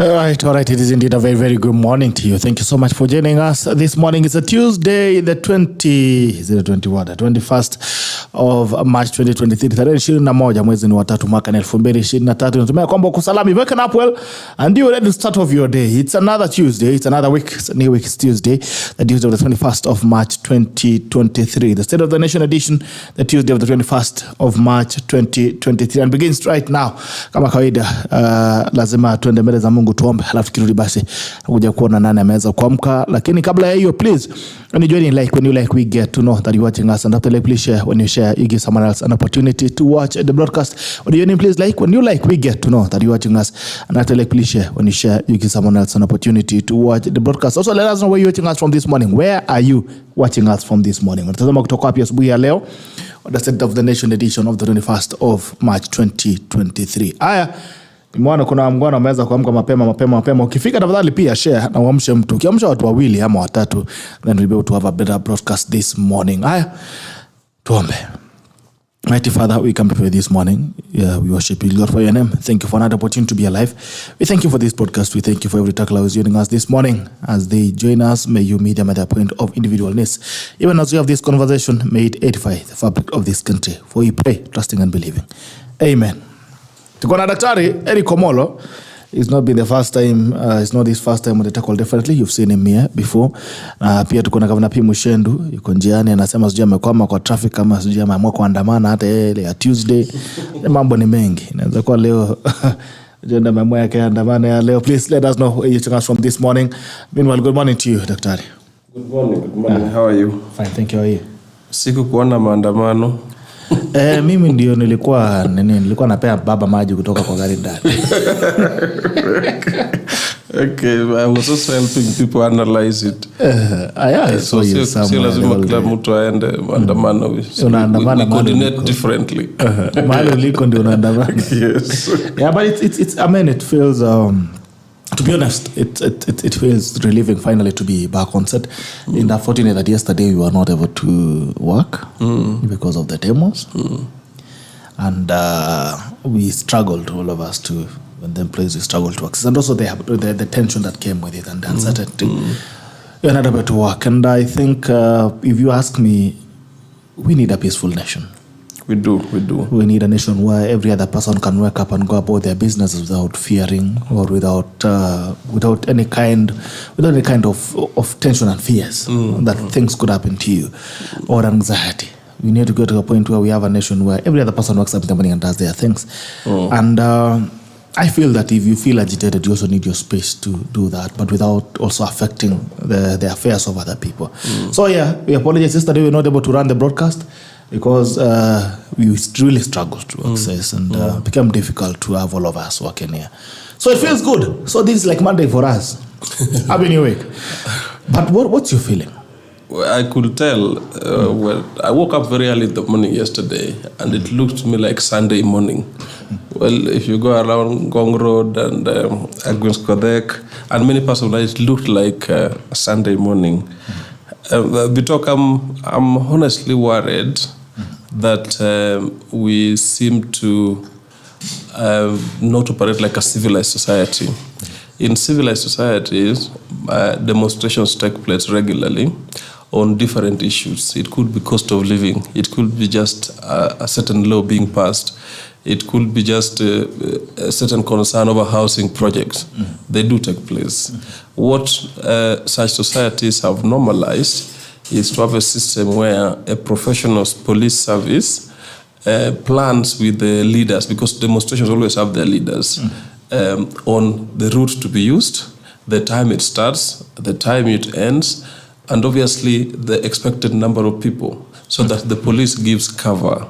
All right. It is indeed a very, very good morning to you. Thank you so much for joining us this morning. It's a Tuesday, the 21st of March 2023. Tarehe 21 mwezi ni wa 3 mwaka 2023. Natumai kwamba uko salama. You waken up well and you ready to start off your day. It's another Tuesday. It's another week. It's a new week. It's Tuesday, the Tuesday of the 21st of March 2023. The State of the Nation edition, the Tuesday of the 21st of March 2023, and begins right now. Kama kawaida, lazima tuende mbele za Mungu tuombe, halafu kirudi basi kuja kuona nani ameweza kuamka. Lakini kabla ya hiyo, please, when you join in, when you we get to know that you're watching us, and after please share. When you share, you give someone else an opportunity to watch the broadcast. When you join in, please when you we get to know that you're watching us, and after please share. When you share, you give someone else an opportunity to watch the broadcast. Also, let us know where you're watching us from this morning. Where are you watching us from this morning? Unatazama kutoka wapi asubuhi ya leo? The State of the Nation edition of the 21st of March 2023. Aya, mwana kuna mngwana ameweza kuamka mapema. Ukifika tafadhali pia share na uamshe mtu. Ukiamsha watu wawili ama watatu, then we'll be able to have a better broadcast this morning. Aya, tuombe. Mighty Father, we come before you this morning. We worship you, Lord, for your name. Thank you for another opportunity to be alive. We thank you for this podcast. We thank you for every tackler who is joining us this morning. As they join us, may you meet them at their point of individual needs. Even as we have this conversation, may it edify the fabric of this country. For we pray, trusting and believing. Amen. Tuko na Daktari Eric Komolo. It's not been the first time, it's not this first time on the tackle. Definitely you've seen him here before. Pia tuko na Governor P Muchendu, yuko njiani anasema sijui amekwama kwa traffic kama sijui ameamua kuandamana hata ile ya Tuesday. Mambo ni mengi. Inaweza kuwa leo agenda ameamua yake andamana ya leo. Please let us know where you're joining us from this morning. Meanwhile, good morning to you, Daktari. Good morning. How are you? Fine, thank you. How are you? Siku kuona maandamano. Mimi ndio nilikuwa napea baba maji kutoka kwa gari ndani. Okay, I was also helping people analyze it. So lazima kila mtu aende maandamano. Unaandamana coordinate differently. Mahali uliko ndio unaandamana. Yes. Yeah, but it's I mean it feels to be honest, it feels relieving finally to be back on set. In that fortunate that yesterday we were not able to work because of the demos. And we struggled, all of us, to when the employees we struggled to access. And also the tension that came with it and the uncertainty. We're not able to work. And I think if you ask me, we need a peaceful nation. We do. We need a nation where every other person can wake up and go about their businesses without fearing or without any kind of tension and fears that things could happen to you or anxiety. We need to go to a point where we have a nation where every other person wakes up in the morning and does their things. And I feel that if you feel agitated, you also need your space to do that, but without also affecting the affairs of other people. So yeah, we apologize. Yesterday we were not able to run the broadcast because we really struggled to access and became difficult to have all of us working here. So it feels good. So this is like Monday for us. Happy New Week. But what's your feeling? Well, I could tell. Well, I woke up very early in the morning yesterday, and it looked to me like Sunday morning. Well, if you go around Gong Road and Agwins Kodek and many parts of it looked like a Sunday morning. Bitok, I'm honestly worried that we seem to not operate like a civilized society. In civilized societies, demonstrations take place regularly on different issues. It could be cost of living. It could be just a certain law being passed. It could be just a certain concern over housing projects. They do take place. What such societies have normalized is to have a system where a professional police service plans with the leaders, because demonstrations always have their leaders, on the route to be used, the time it starts, the time it ends, and obviously the expected number of people, so that the police gives cover.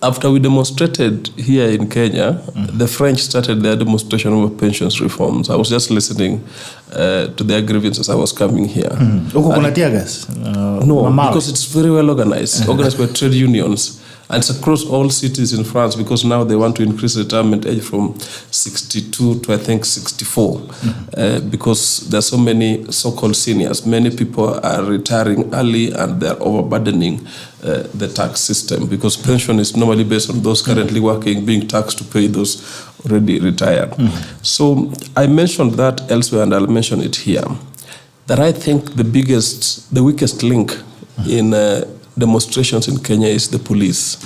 After we demonstrated here in Kenya, the French started their demonstration over pensions reforms. I was just listening to their grievances as I was coming here. No, because it's very well organized by trade unions. And it's across all cities in France, because now they want to increase retirement age from 62 to, I think, 64. Because there are so many so-called seniors. Many people are retiring early and they're overburdening the tax system, because pension is normally based on those currently working being taxed to pay those already retired. So I mentioned that elsewhere, and I'll mention it here, that I think the weakest link in demonstrations in Kenya is the police.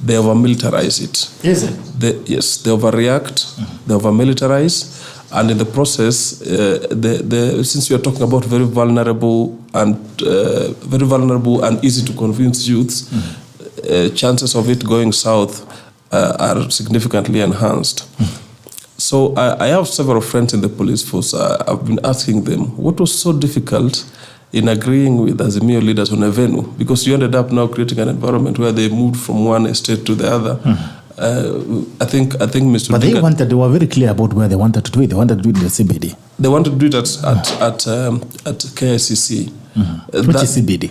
They over-militarize it. Is it? Yes, they overreact, they over-militarize, and in the process, since we are talking about very vulnerable and easy to convince youths, chances of it going south are significantly enhanced. So I have several friends in the police force. I've been asking them, what was so difficult in agreeing with Azimio leaders on a venue? Because you ended up now creating an environment where they moved from one estate to the other. I think Mr. But they were very clear about where they wanted to do it. They wanted to do it in the CBD. They wanted to do it at KICC. Which is CBD?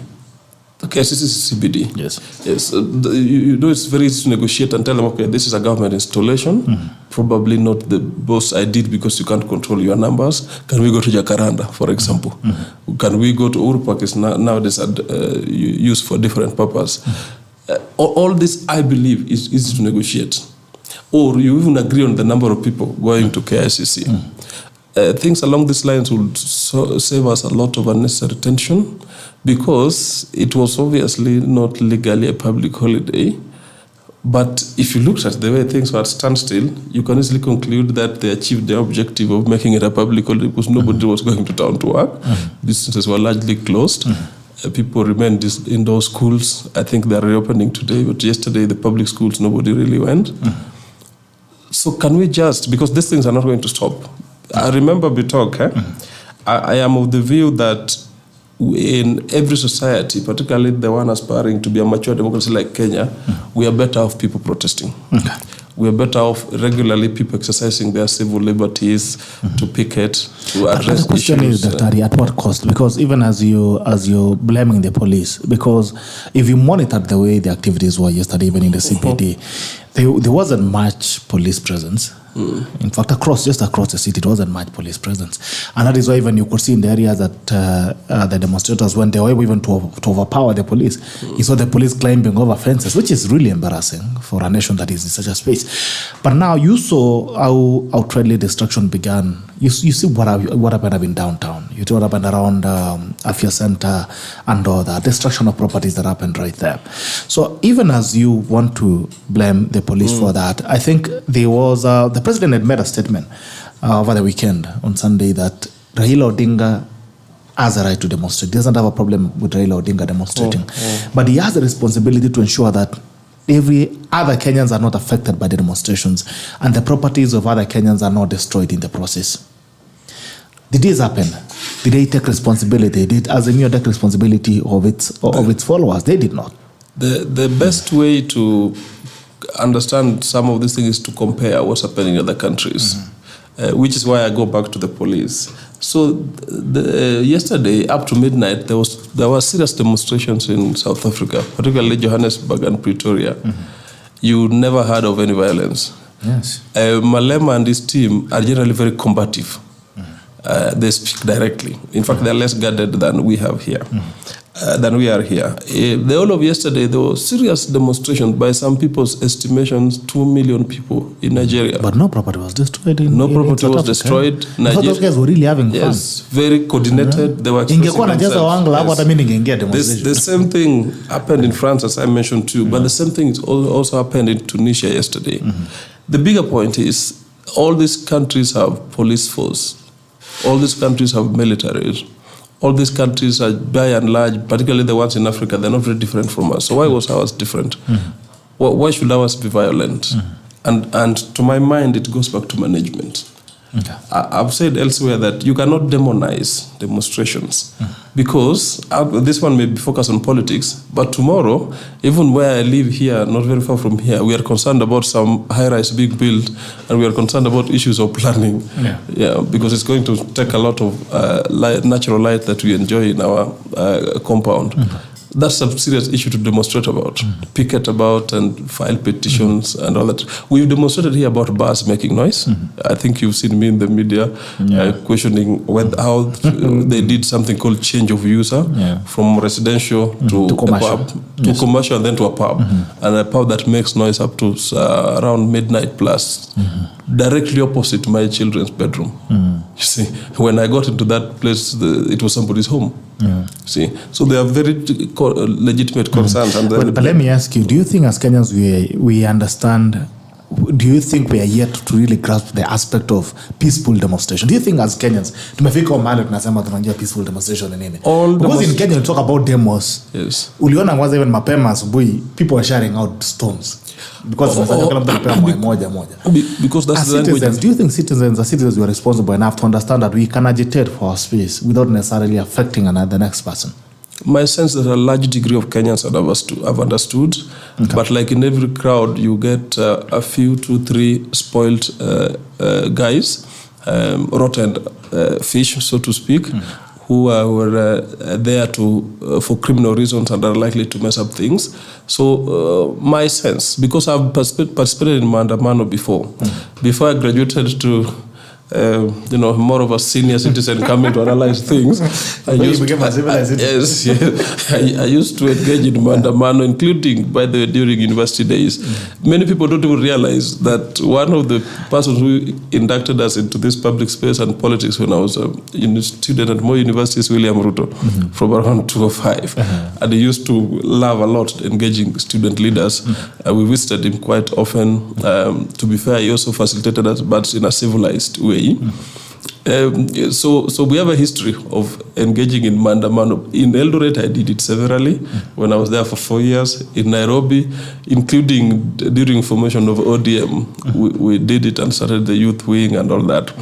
KICC is CBD. Yes. Yes. You know, it's very easy to negotiate and tell them, okay, this is a government installation. Probably not the boss I did, because you can't control your numbers. Can we go to Jacaranda, for example? Can we go to Uhuru Park? Is nowadays used for different purpose. All this, I believe, is easy to negotiate. Or you even agree on the number of people going to KICC. Things along these lines would save us a lot of unnecessary tension, because it was obviously not legally a public holiday. But if you looked at the way things were at standstill, you can easily conclude that they achieved their objective of making it a public holiday, because nobody was going to town to work. Businesses were largely closed. People remained in indoor schools. I think they're reopening today, but yesterday the public schools, nobody really went. So can we just, because these things are not going to stop. I remember Bitok, I am of the view that in every society, particularly the one aspiring to be a mature democracy like Kenya, we are better off people protesting. We are better off regularly people exercising their civil liberties, to picket, to address the question issues. is, Daktari, at what cost? Because even as you're blaming the police, because if you monitored the way the activities were yesterday, even in the CPD, there wasn't much police presence. In fact, just across the city, it wasn't much police presence. And that is why even you could see in the areas that the demonstrators went, they were able even to overpower the police. You saw the police climbing over fences, which is really embarrassing for a nation that is in such a space. But now you saw how outrightly destruction began. You see what happened in downtown. You see what happened around Afia Center and all that. Destruction of properties that happened right there. So even as you want to blame the police for that, I think there was the president had made a statement over the weekend on Sunday that Raila Odinga has a right to demonstrate. He doesn't have a problem with Raila Odinga demonstrating. But he has a responsibility to ensure that every other Kenyans are not affected by the demonstrations and the properties of other Kenyans are not destroyed in the process. Did this happen? Did they take responsibility? Did Azimio take responsibility of its followers? They did not. The best way to understand some of these things is to compare what's happening in other countries, which is why I go back to the police. So yesterday, up to midnight, there were serious demonstrations in South Africa, particularly Johannesburg and Pretoria. You never heard of any violence. Yes. Malema and his team are generally very combative. They speak directly. In fact, they're less guarded than we have here. Than we are here. The whole of yesterday, there were serious demonstrations by some people's estimations, 2 million people in Nigeria. But no property was destroyed. No property was destroyed. Those guys were really having fun. Yes, very coordinated. They were expressing themselves. The same thing happened in France, as I mentioned too, but the same thing also happened in Tunisia yesterday. The bigger point is, all these countries have police force. All these countries have militaries. All these countries are, by and large, particularly the ones in Africa, they're not very different from us. So why was ours different? Why should ours be violent? And to my mind, it goes back to management. I've said elsewhere that you cannot demonize demonstrations because this one may be focused on politics, but tomorrow, even where I live here, not very far from here, we are concerned about some high-rise being built, and we are concerned about issues of planning. Because it's going to take a lot of natural light that we enjoy in our compound. that's a serious issue to demonstrate about, picket about, and file petitions and all that. We've demonstrated here about bars making noise. I think you've seen me in the media questioning how they did something called change of user from residential to commercial. a pub, to commercial and then to a pub. And a pub that makes noise up to around midnight plus, directly opposite my children's bedroom. You see, when I got into that place, it was somebody's home. See, so they are very legitimate concerns. And but let me ask you, do you think as Kenyans we understand, do you think we are yet to really grasp the aspect of peaceful demonstration? Do you think as Kenyans tumefika mahali tunasema tunajua peaceful demonstration ni nini? Because in Kenya you talk about demos. Yes. Uliona kwanza even mapema asubuhi people are sharing out stones because kila mtu anapewa moja. Because that's as the citizens, language. do you think citizens were responsible enough to understand that we can agitate for our space without necessarily affecting the next person? My sense that a large degree of Kenyans have understood, but like in every crowd, you get a few, 2, 3 spoiled guys, rotten fish, so to speak, who were there for criminal reasons and are likely to mess up things. So my sense, because I've participated in Maandamano before I graduated to more of a senior citizen coming to analyze things. I used to engage in Maandamano, including, by the way, during university days. Many people don't even realize that one of the persons who inducted us into this public space and politics when I was a student at Moi University is William Ruto from around 2005. And he used to love a lot engaging student leaders. We visited him quite often. To be fair, he also facilitated us, but in a civilized way. So we have a history of engaging in Maandamano. In Eldoret, I did it severally when I was there for 4 years. In Nairobi, including during formation of ODM, we did it and started the youth wing and all that.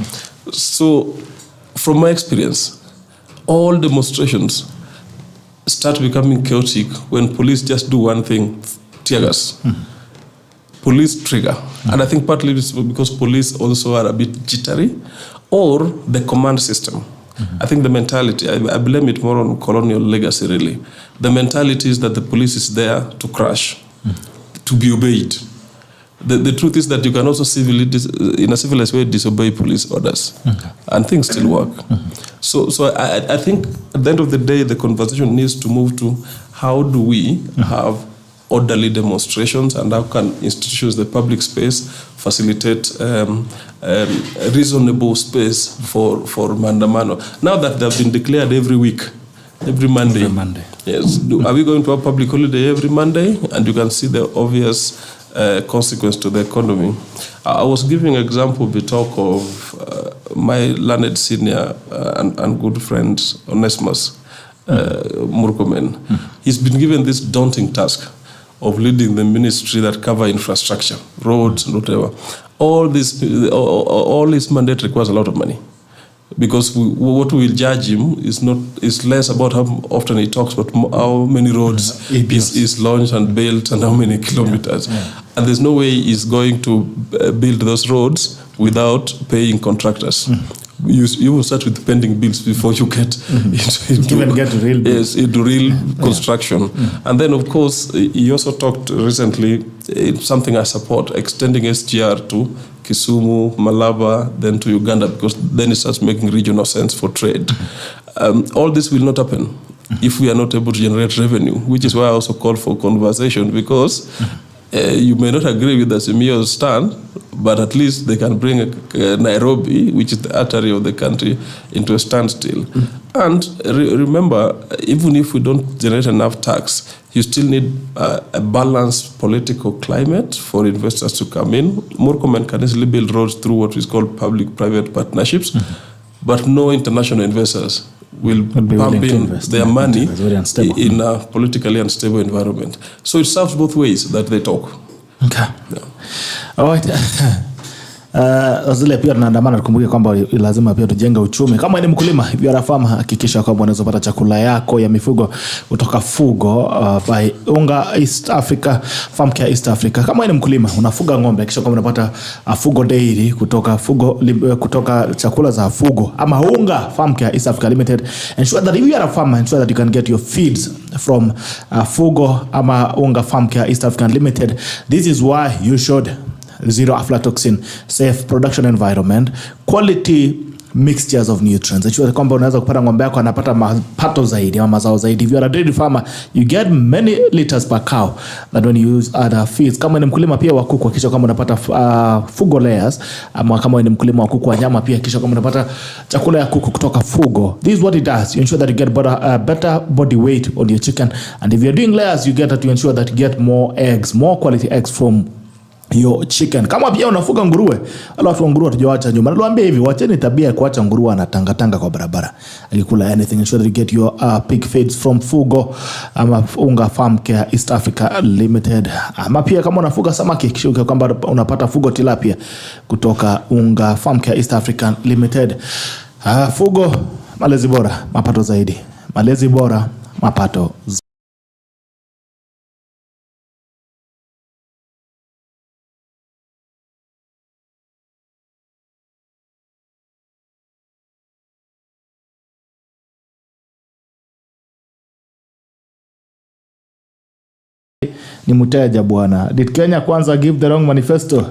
So from my experience, all demonstrations start becoming chaotic when police just do one thing, tear gas. Police trigger. And I think partly it's because police also are a bit jittery, or the command system. I think the mentality, I blame it more on colonial legacy really. The mentality is that the police is there to crush, to be obeyed. The truth is that you can also in a civilized way disobey police orders, and things still work. So I think at the end of the day, the conversation needs to move to how do we have orderly demonstrations, and how can institutions, the public space, facilitate reasonable space for Maandamano. Now that they've been declared every Monday. Yes. Are we going to have public holiday every Monday? And you can see the obvious consequence to the economy. I was giving an example, Bitok, of my learned senior and good friend, Onesimus Murkomen. He's been given this daunting task of leading the ministry that cover infrastructure, roads, and whatever. All this mandate requires a lot of money, because what we will judge him is less about how often he talks, but how many roads is launched and built and how many kilometers. And there's no way he's going to build those roads without paying contractors. You will start with pending bills before you get into real construction. And then, of course, he also talked recently, something I support, extending SGR to Kisumu, Malaba, then to Uganda, because then it starts making regional sense for trade. All this will not happen if we are not able to generate revenue, which is why I also call for conversation, because you may not agree with the Azimio's stand, but at least they can bring Nairobi, which is the artery of the country, into a standstill. And remember, even if we don't generate enough tax, you still need a balanced political climate for investors to come in. Murkomen can easily build roads through what is called public-private partnerships, but no international investors will pump in their money in a politically unstable environment. So it serves both ways that they talk. Okay. Yeah. All right. Zile pia tunaandamana tukumbuke kwamba lazima pia tujenge uchumi. Kama ni mkulima, if you are a farmer, hakikisha kwamba unaweza pata chakula yako ya mifugo kutoka Fugo by Unga East Africa, Farm Care East Africa. Kama ni mkulima, unafuga ng'ombe, hakikisha kwamba unapata Fugo Dairy kutoka Fugo, kutoka chakula za Fugo ama Unga Farm Care East Africa Limited. Ensure that if you are a farmer, ensure that you can get your feeds from Fugo ama Unga Farm Care East African Limited. This is why you should zero aflatoxin, safe production environment, quality mixtures of nutrients. Ensure kwamba unaweza kupata ng'ombe yako anapata mapato zaidi ama mazao zaidi. If you are a dairy farmer, you get many liters per cow than when you use other feeds. Kama ni mkulima pia wa kuku, hakikisha kwamba unapata Fugo layers, ama kama ni mkulima wa kuku wa nyama pia hakikisha kwamba unapata chakula ya kuku kutoka Fugo. This is what it does. You ensure that you get better body weight on your chicken, and if you're doing layers, you get that you ensure that you get more eggs, more quality eggs from your chicken. Kama pia unafuga nguruwe, wala watu wa nguruwe tujawacha nyuma. Niliwaambia hivi, wacheni tabia ya kuacha nguruwe anatanga kwa barabara akikula anything. Ensure that you get your pig feeds from Fugo ama Unga Farm Care East Africa Limited. Ama pia kama unafuga samaki, kisha kwamba unapata Fugo tilapia kutoka Unga Farm Care East African Limited. Fugo, malezi bora, mapato zaidi. Malezi bora, mapato zaidi. Ni mteja bwana. Did Kenya kwanza give the wrong manifesto?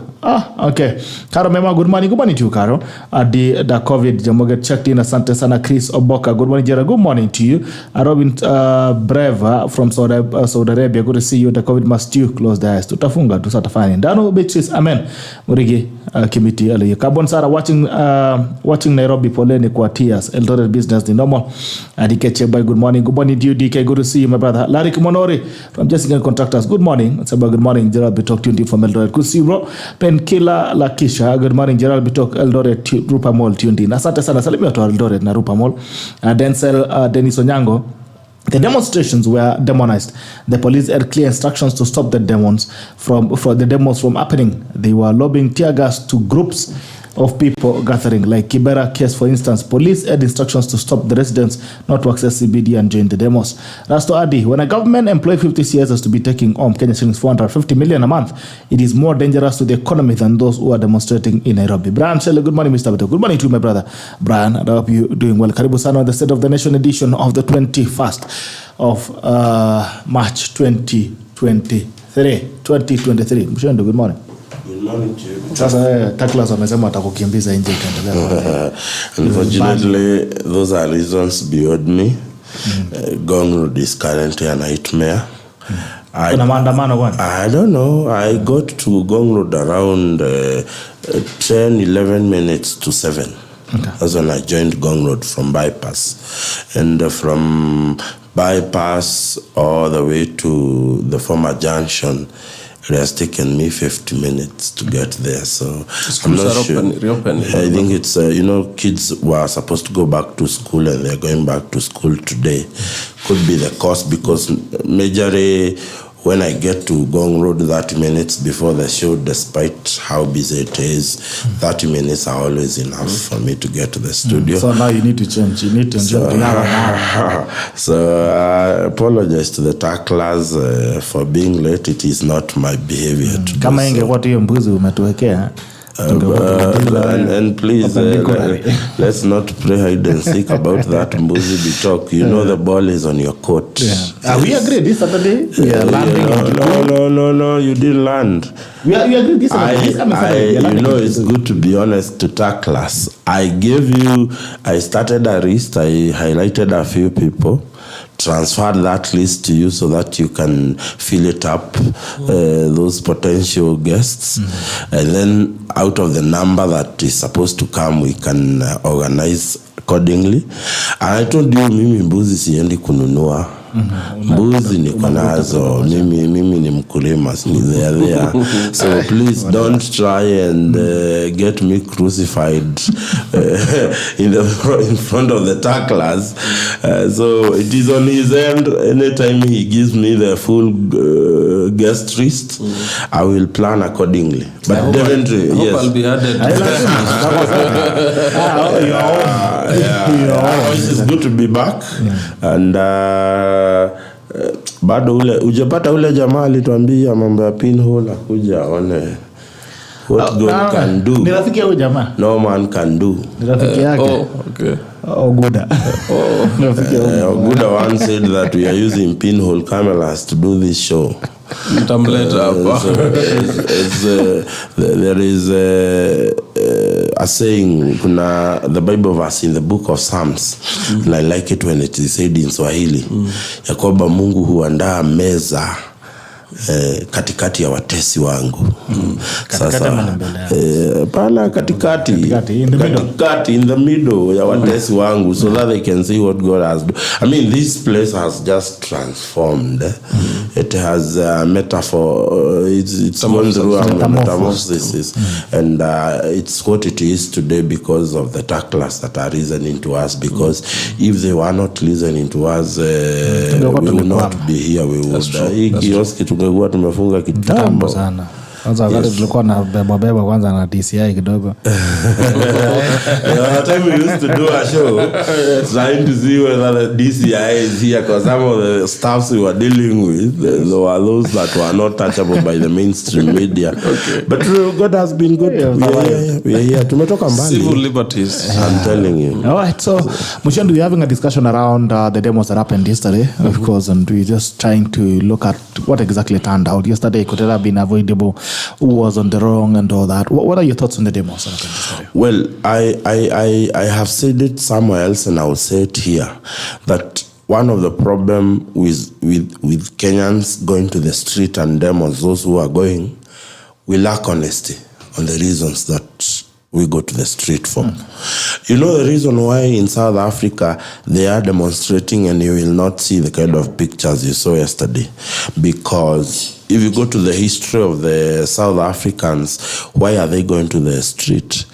Okay. Karo Mema, good morning. Good morning to you, Karo. The COVID Jamoget checked in. Asante sana. Chris Oboka, good morning, Gerald. Good morning to you. Robin Breva from Saudi Arabia, good to see you. The COVID must you close the eyes. Tutafunga, tusatafani. Dano Beatrice, amen. Murigi Kimiti aliyo. Kabon Sara watching Nairobi, poleni kwa tears. Eldoret business ni normal. DK Cheba, good morning. Good morning to you, DK. Good to see you, my brother. Larry Kimonori from Jessica Contractors, good morning. Good morning, Gerald Bitok, tuned in from Eldoret. Good to see you, bro. Kila Lakisha, good morning, Gerald Bitok, Eldoret, Rupa Mall, tuned in. Asante sana, salimia to Eldoret na Rupa Mall. Denzel Dennis Onyango. The demonstrations were demonized. The police had clear instructions to stop the demos from happening. They were lobbing tear gas to groups of people gathering, like Kibera case, for instance. Police had instructions to stop the residents not to access CBD and join the demos. Rasto Adi, when a government employee 50 CS has to be taking home Kenya shillings 450 million a month, it is more dangerous to the economy than those who are demonstrating in Nairobi. Brian Shelley, good morning, Mr. Beto. Good morning to you, my brother. Brian, I hope you're doing well. Karibu sana on the State of the Nation edition of the 21st of March 2023. Muchendu, good morning. Sasa Taklas wamesema watakukimbiza nje ikaendelea. Unfortunately, those are reasons beyond me. Gong Road is currently a nightmare. Kuna maandamano kwani? I don't know. I got to Gong Road around 10-11 minutes to 7. Okay. That's when I joined Gong Road from bypass. And from bypass all the way to the former junction, it has taken me 50 minutes to get there, so I'm not sure. I think it's, kids were supposed to go back to school and they're going back to school today. Could be the cost, because majorly when I get to Gong Road 30 minutes before the show, despite how busy it is, 30 minutes are always enough for me to get to the studio. So now you need to change. You need to enjoy the hour. So I apologize to the tacklers for being late. It is not my behavior to kama do so. What hiyo mbuzi umetuwekea. And please, let's not play hide and seek about that Mbuzi Bitok. You know the ball is on your court. Yeah. We agreed this Saturday. We are landing. No, you didn't land. We agreed this Saturday. It's good to be honest to tacklers. I started a list. I highlighted a few people, transferred that list to you so that you can fill it up, those potential guests. And then out of the number that is supposed to come, we can organize accordingly. And I told you, mimi mbuzi siendi kununua. Mbuzi niko nazo. Mimi ni mkulima, si there. So please don't try and get me crucified in front of the tacklers. So it is on his end. Anytime he gives me the full guest list, I will plan accordingly. But definitely, yes. I'll be added. It's good to be back. And bado ujapata ule jamaa alituambia mambo ya pinhole akuja aone what God can do. Ni rafiki yao jamaa? No man can do. Ni rafiki yake. Okay. Oguda. Oguda once said that we are using pinhole cameras to do this show. There is a saying, the Bible verse in the book of Psalms, and I like it when it is said in Swahili, ya kwamba Mungu huandaa meza katikati ya watesi wangu. Sasa pala katikati in the middle ya watesi wangu, so that they can see what God has done. I mean, this place has just transformed. It has a metaphor. It's gone through a metamorphosis, and it's what it is today because of the tacklers that are listening to us. Because if they were not listening to us, we would not be here. We would tungekuwa tumefunga kitambo sana. Kwanza wakati tulikuwa na beba kwanza na DCI kidogo. The time we used to do a show trying to see whether the DCI is here, because some of the staffs we were dealing with, there were those that were not touchable by the mainstream media. But God has been good. We are here. Tumetoka mbali. Civil liberties. I'm telling you. All right, so Muchendu, we're having a discussion around the demos that happened yesterday, of course, and we're just trying to look at what exactly turned out. Yesterday could it have been avoidable? Who was on the wrong and all that? What are your thoughts on the demos? Well, I have said it somewhere else, and I will say it here, that one of the problem with Kenyans going to the street and demos, those who are going, we lack honesty on the reasons that we go to the street for. You know the reason why in South Africa they are demonstrating and you will not see the kind of pictures you saw yesterday? Because if you go to the history of the South Africans, why are they going to the street?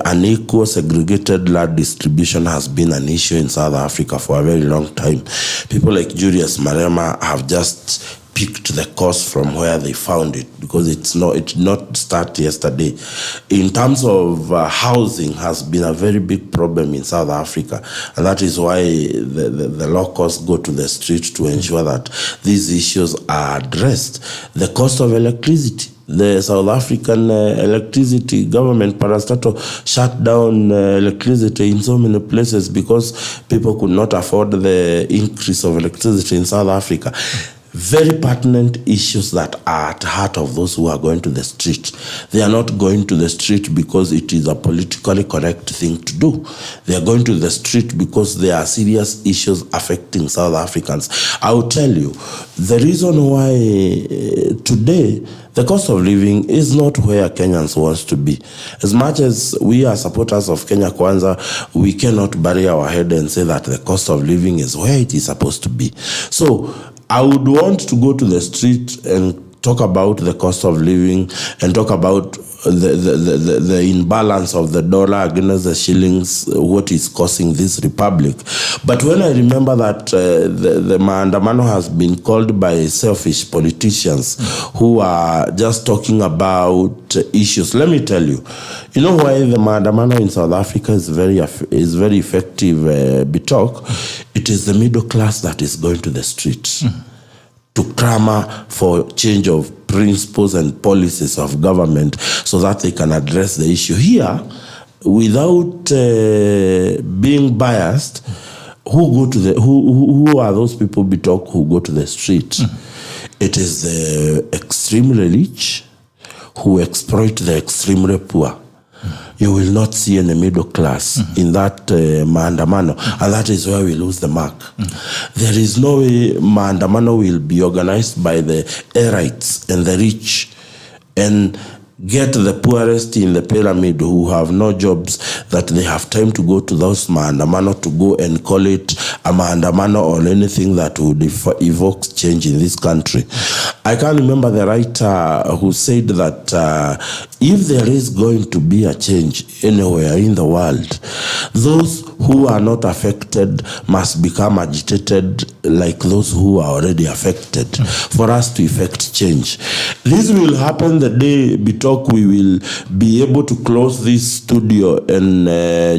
Unequal segregated land distribution has been an issue in South Africa for a very long time. People like Julius Malema have just picked the course from where they found it, because it did not start yesterday. In terms of housing has been a very big problem in South Africa, and that is why the locals go to the street to ensure that these issues are addressed. The cost of electricity. The South African electricity government parastatal shut down electricity in so many places because people could not afford the increase of electricity in South Africa. Very pertinent issues that are at the heart of those who are going to the street. They are not going to the street because it is a politically correct thing to do. They are going to the street because there are serious issues affecting South Africans. I will tell you, the reason why today the cost of living is not where Kenyans want to be. As much as we are supporters of Kenya Kwanza, we cannot bury our head and say that the cost of living is where it is supposed to be. So I would want to go to the street and talk about the cost of living and talk about the imbalance of the dollar against the shillings, what is causing this republic. But when I remember that the maandamano has been called by selfish politicians who are just talking about issues, let me tell you, you know why the maandamano in South Africa is very effective, Bitok? It is the middle class that is going to the streets to clamor for change of principles and policies of government so that they can address the issue. Here, without being biased, who are those people, Bitok, who go to the street? It is the extremely rich who exploit the extremely poor. You will not see any middle class in that maandamano, and that is where we lose the mark. There is no way maandamano will be organized by the elites and the rich and get the poorest in the pyramid who have no jobs, that they have time to go to those maandamano, to go and call it a maandamano or anything that would evoke change in this country. I can't remember the writer who said that if there is going to be a change anywhere in the world, those who are not affected must become agitated like those who are already affected for us to effect change. This will happen the day Bitok we will be able to close this studio and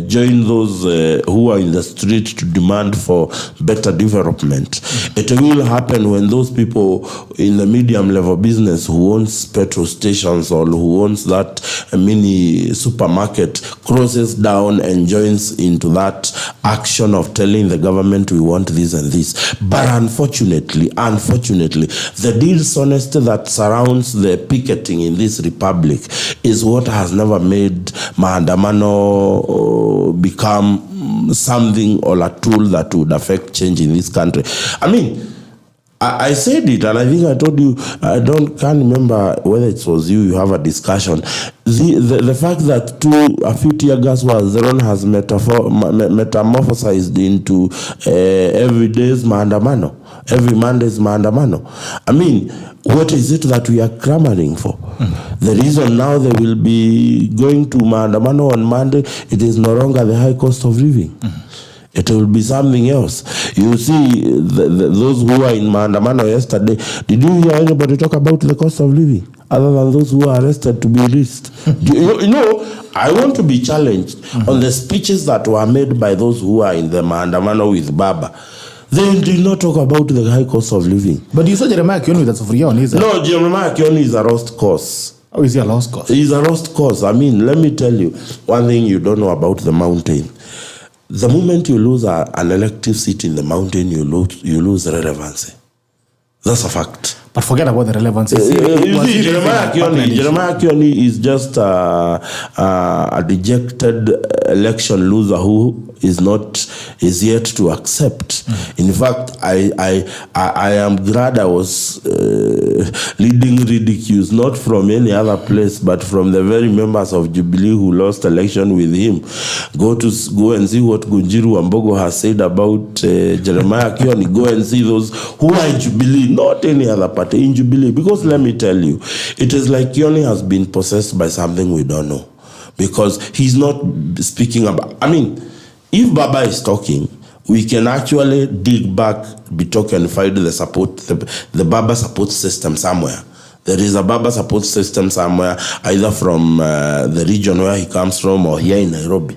join those who are in the street to demand for better development. It will happen when those people in the medium level business who owns petrol stations or who owns that mini supermarket crosses down and joins into that action of telling the government we want this and this. But unfortunately, the dishonesty that surrounds the picketing in this republic is what has never made maandamano become something or a tool that would affect change in this country. I mean, I said it, and I think I told you, can't remember whether it was you have a discussion. The fact that a few tear gas was Zeron has metamorphosized into every day's maandamano, every Monday's maandamano. I mean, what is it that we are clamoring for? The reason now they will be going to maandamano on Monday, it is no longer the high cost of living. It will be something else. You see, those who were in maandamano yesterday, did you hear anybody talk about the cost of living other than those who were arrested to be released? You know, I want to be challenged on the speeches that were made by those who are in the maandamano with Baba. They did not talk about the high cost of living. But you saw Jeremiah Kioni with Sufurion, is it? No, Jeremiah Kioni is a lost cause. Oh, is he a lost cause? He's a lost cause. I mean, let me tell you one thing you don't know about the mountain. The moment you lose an elective seat in the mountain, you lose relevancy. That's a fact. But forget about the relevancy. Jeremiah Kioni is just a dejected election loser who is yet to accept. In fact, I am glad I was leading ridicules, not from any other place, but from the very members of Jubilee who lost election with him. Go and see what Gunjiru Ambogo has said about Jeremiah Kioni. Go and see those who are in Jubilee, not any other party, in Jubilee. Because let me tell you, it is like Kioni has been possessed by something we don't know. Because he's not speaking about, I mean, if Baba is talking, we can actually dig back, Bitok and find the support, the Baba support system somewhere. There is a Baba support system somewhere, either from the region where he comes from or here in Nairobi.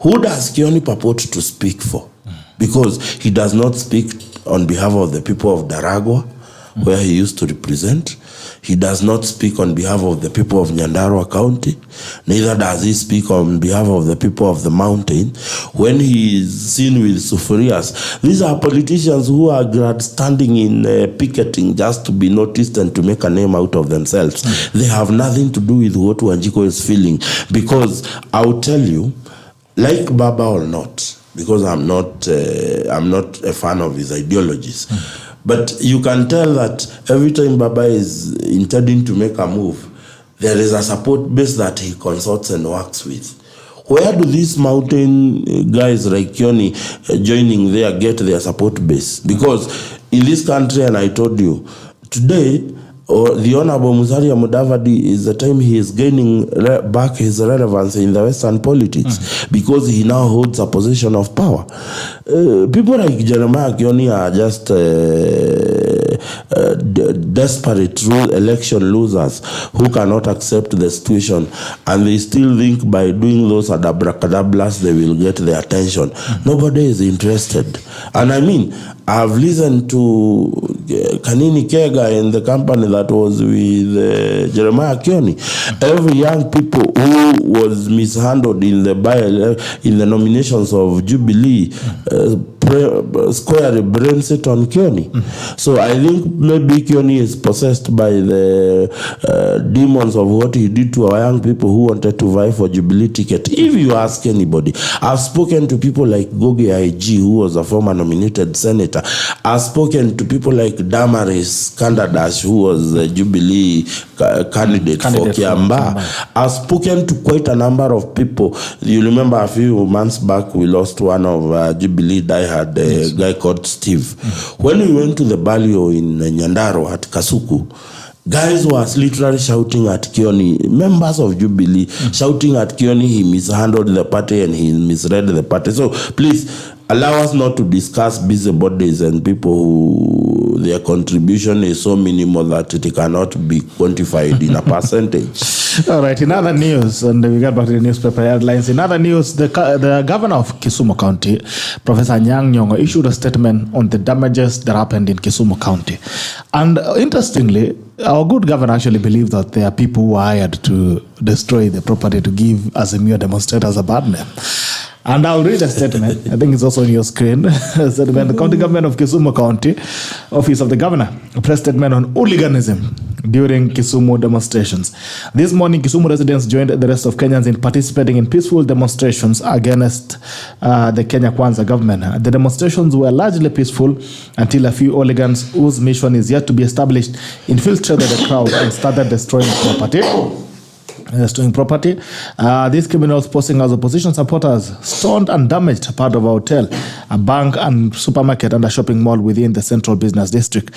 Who does Kioni purport to speak for? Because he does not speak on behalf of the people of Daragwa, where he used to represent. He does not speak on behalf of the people of Nyandarua County. Neither does he speak on behalf of the people of the mountain. When he is seen with Sufurias, these are politicians who are standing in picketing just to be noticed and to make a name out of themselves. They have nothing to do with what Wanjiko is feeling. Because I'll tell you, like Baba or not, because I'm not a fan of his ideologies, but you can tell that every time Baba is intending to make a move, there is a support base that he consults and works with. Where do these mountain guys like Kioni joining there get their support base? Because in this country, and I told you, today, the Honorable Musalia Mudavadi is the time he is gaining back his relevance in the Western politics because he now holds a position of power. People like Jeremiah Kioni are just desperate election losers who cannot accept the situation, and they still think by doing those abracadabras they will get their attention. Nobody is interested. And I mean, I've listened to Kanini Kega in the company that was with Jeremiah Kioni. Every young people who was mishandled in the nominations of Jubilee square brains it on Kioni. So I think maybe Kioni is possessed by the demons of what he did to our young people who wanted to vie for Jubilee ticket. If you ask anybody, I've spoken to people like Goge IG, who was a former nominated senator. I've spoken to people like Damaris Kandadash, who was a Jubilee candidate for Kiamba. I've spoken to quite a number of people. You remember a few months back, we lost one of Jubilee diehard, a guy called Steve. When we went to the Balio in Nyandaro at Kasuku, guys was literally shouting at Kioni, members of Jubilee, shouting at Kioni, he mishandled the party and he misread the party. So please allow us not to discuss busybodies and people who their contribution is so minimal that it cannot be quantified in a percentage. All right, in other news, and we get back to the newspaper headlines. In other news, the governor of Kisumu County, Professor Anyang' Nyong'o, issued a statement on the damages that happened in Kisumu County. And interestingly, our good governor actually believes that there are people who are hired to destroy the property to give Azimio demonstrators a bad name. And I'll read a statement. I think it's also on your screen. The county government of Kisumu County, Office of the Governor, a press statement on hooliganism during Kisumu demonstrations. This morning, Kisumu residents joined the rest of Kenyans in participating in peaceful demonstrations against the Kenya Kwanza government. The demonstrations were largely peaceful until a few hooligans whose mission is yet to be established infiltrated the crowd and started destroying property. These criminals posing as opposition supporters stormed and damaged a part of a hotel, a bank and supermarket and a shopping mall within the central business district.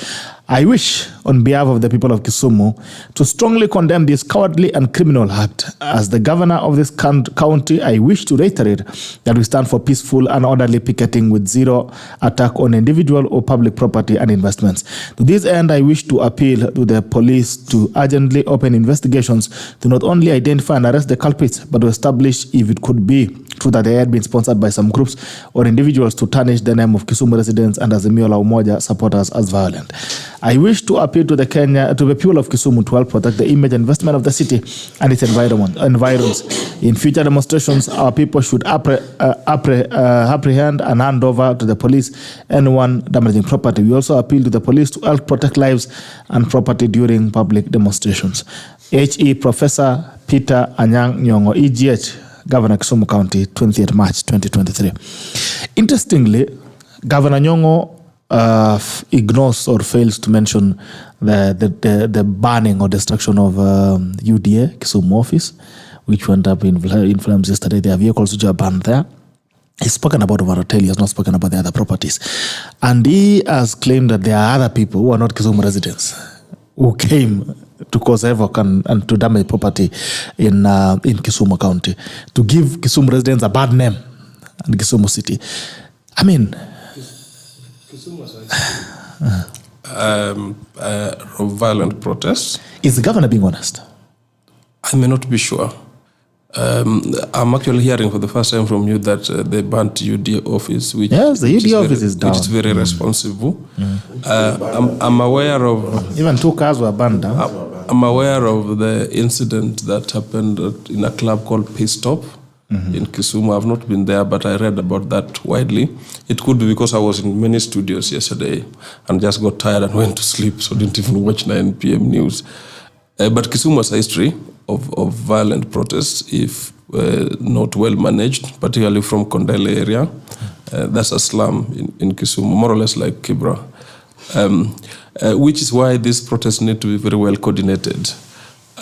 I wish, on behalf of the people of Kisumu, to strongly condemn this cowardly and criminal act. As the governor of this county, I wish to reiterate that we stand for peaceful and orderly picketing with zero attack on individual or public property and investments. To this end, I wish to appeal to the police to urgently open investigations to not only identify and arrest the culprits, but to establish if it could be true that they had been sponsored by some groups or individuals to tarnish the name of Kisumu residents and Azimio La Umoja supporters as violent. I wish to appeal to the people of Kisumu to help protect the image and investment of the city and its environs. In future demonstrations, our people should apprehend and hand over to the police anyone damaging property. We also appeal to the police to help protect lives and property during public demonstrations. H.E. Professor Peter Anyang' Nyong'o, EGH, Governor Kisumu County, 20th March 2023. Interestingly, Governor Nyong'o ignores or fails to mention the banning or destruction of UDA Kisumu office, which went up in flames yesterday. There are vehicles which are banned there. He's spoken about our hotel, he has not spoken about the other properties. And he has claimed that there are other people who are not Kisumu residents who came to cause havoc and to damage property in Kisumu County, to give Kisumu residents a bad name in Kisumu City. I mean, of violent protests. Is the governor being honest? I may not be sure. I'm actually hearing for the first time from you that they banned UDA office. Yes, the UDA office is down. Which is very responsible. I'm aware of... Even 2 cars were banned down. I'm aware of the incident that happened in a club called P Stop in Kisumu. I've not been there, but I read about that widely. It could be because I was in many studios yesterday and just got tired and went to sleep, so didn't even watch 9 p.m. news. But Kisumu has a history of violent protests, if not well managed, particularly from Kondele area. That's a slum in Kisumu, more or less like Kibra. Which is why these protests need to be very well coordinated.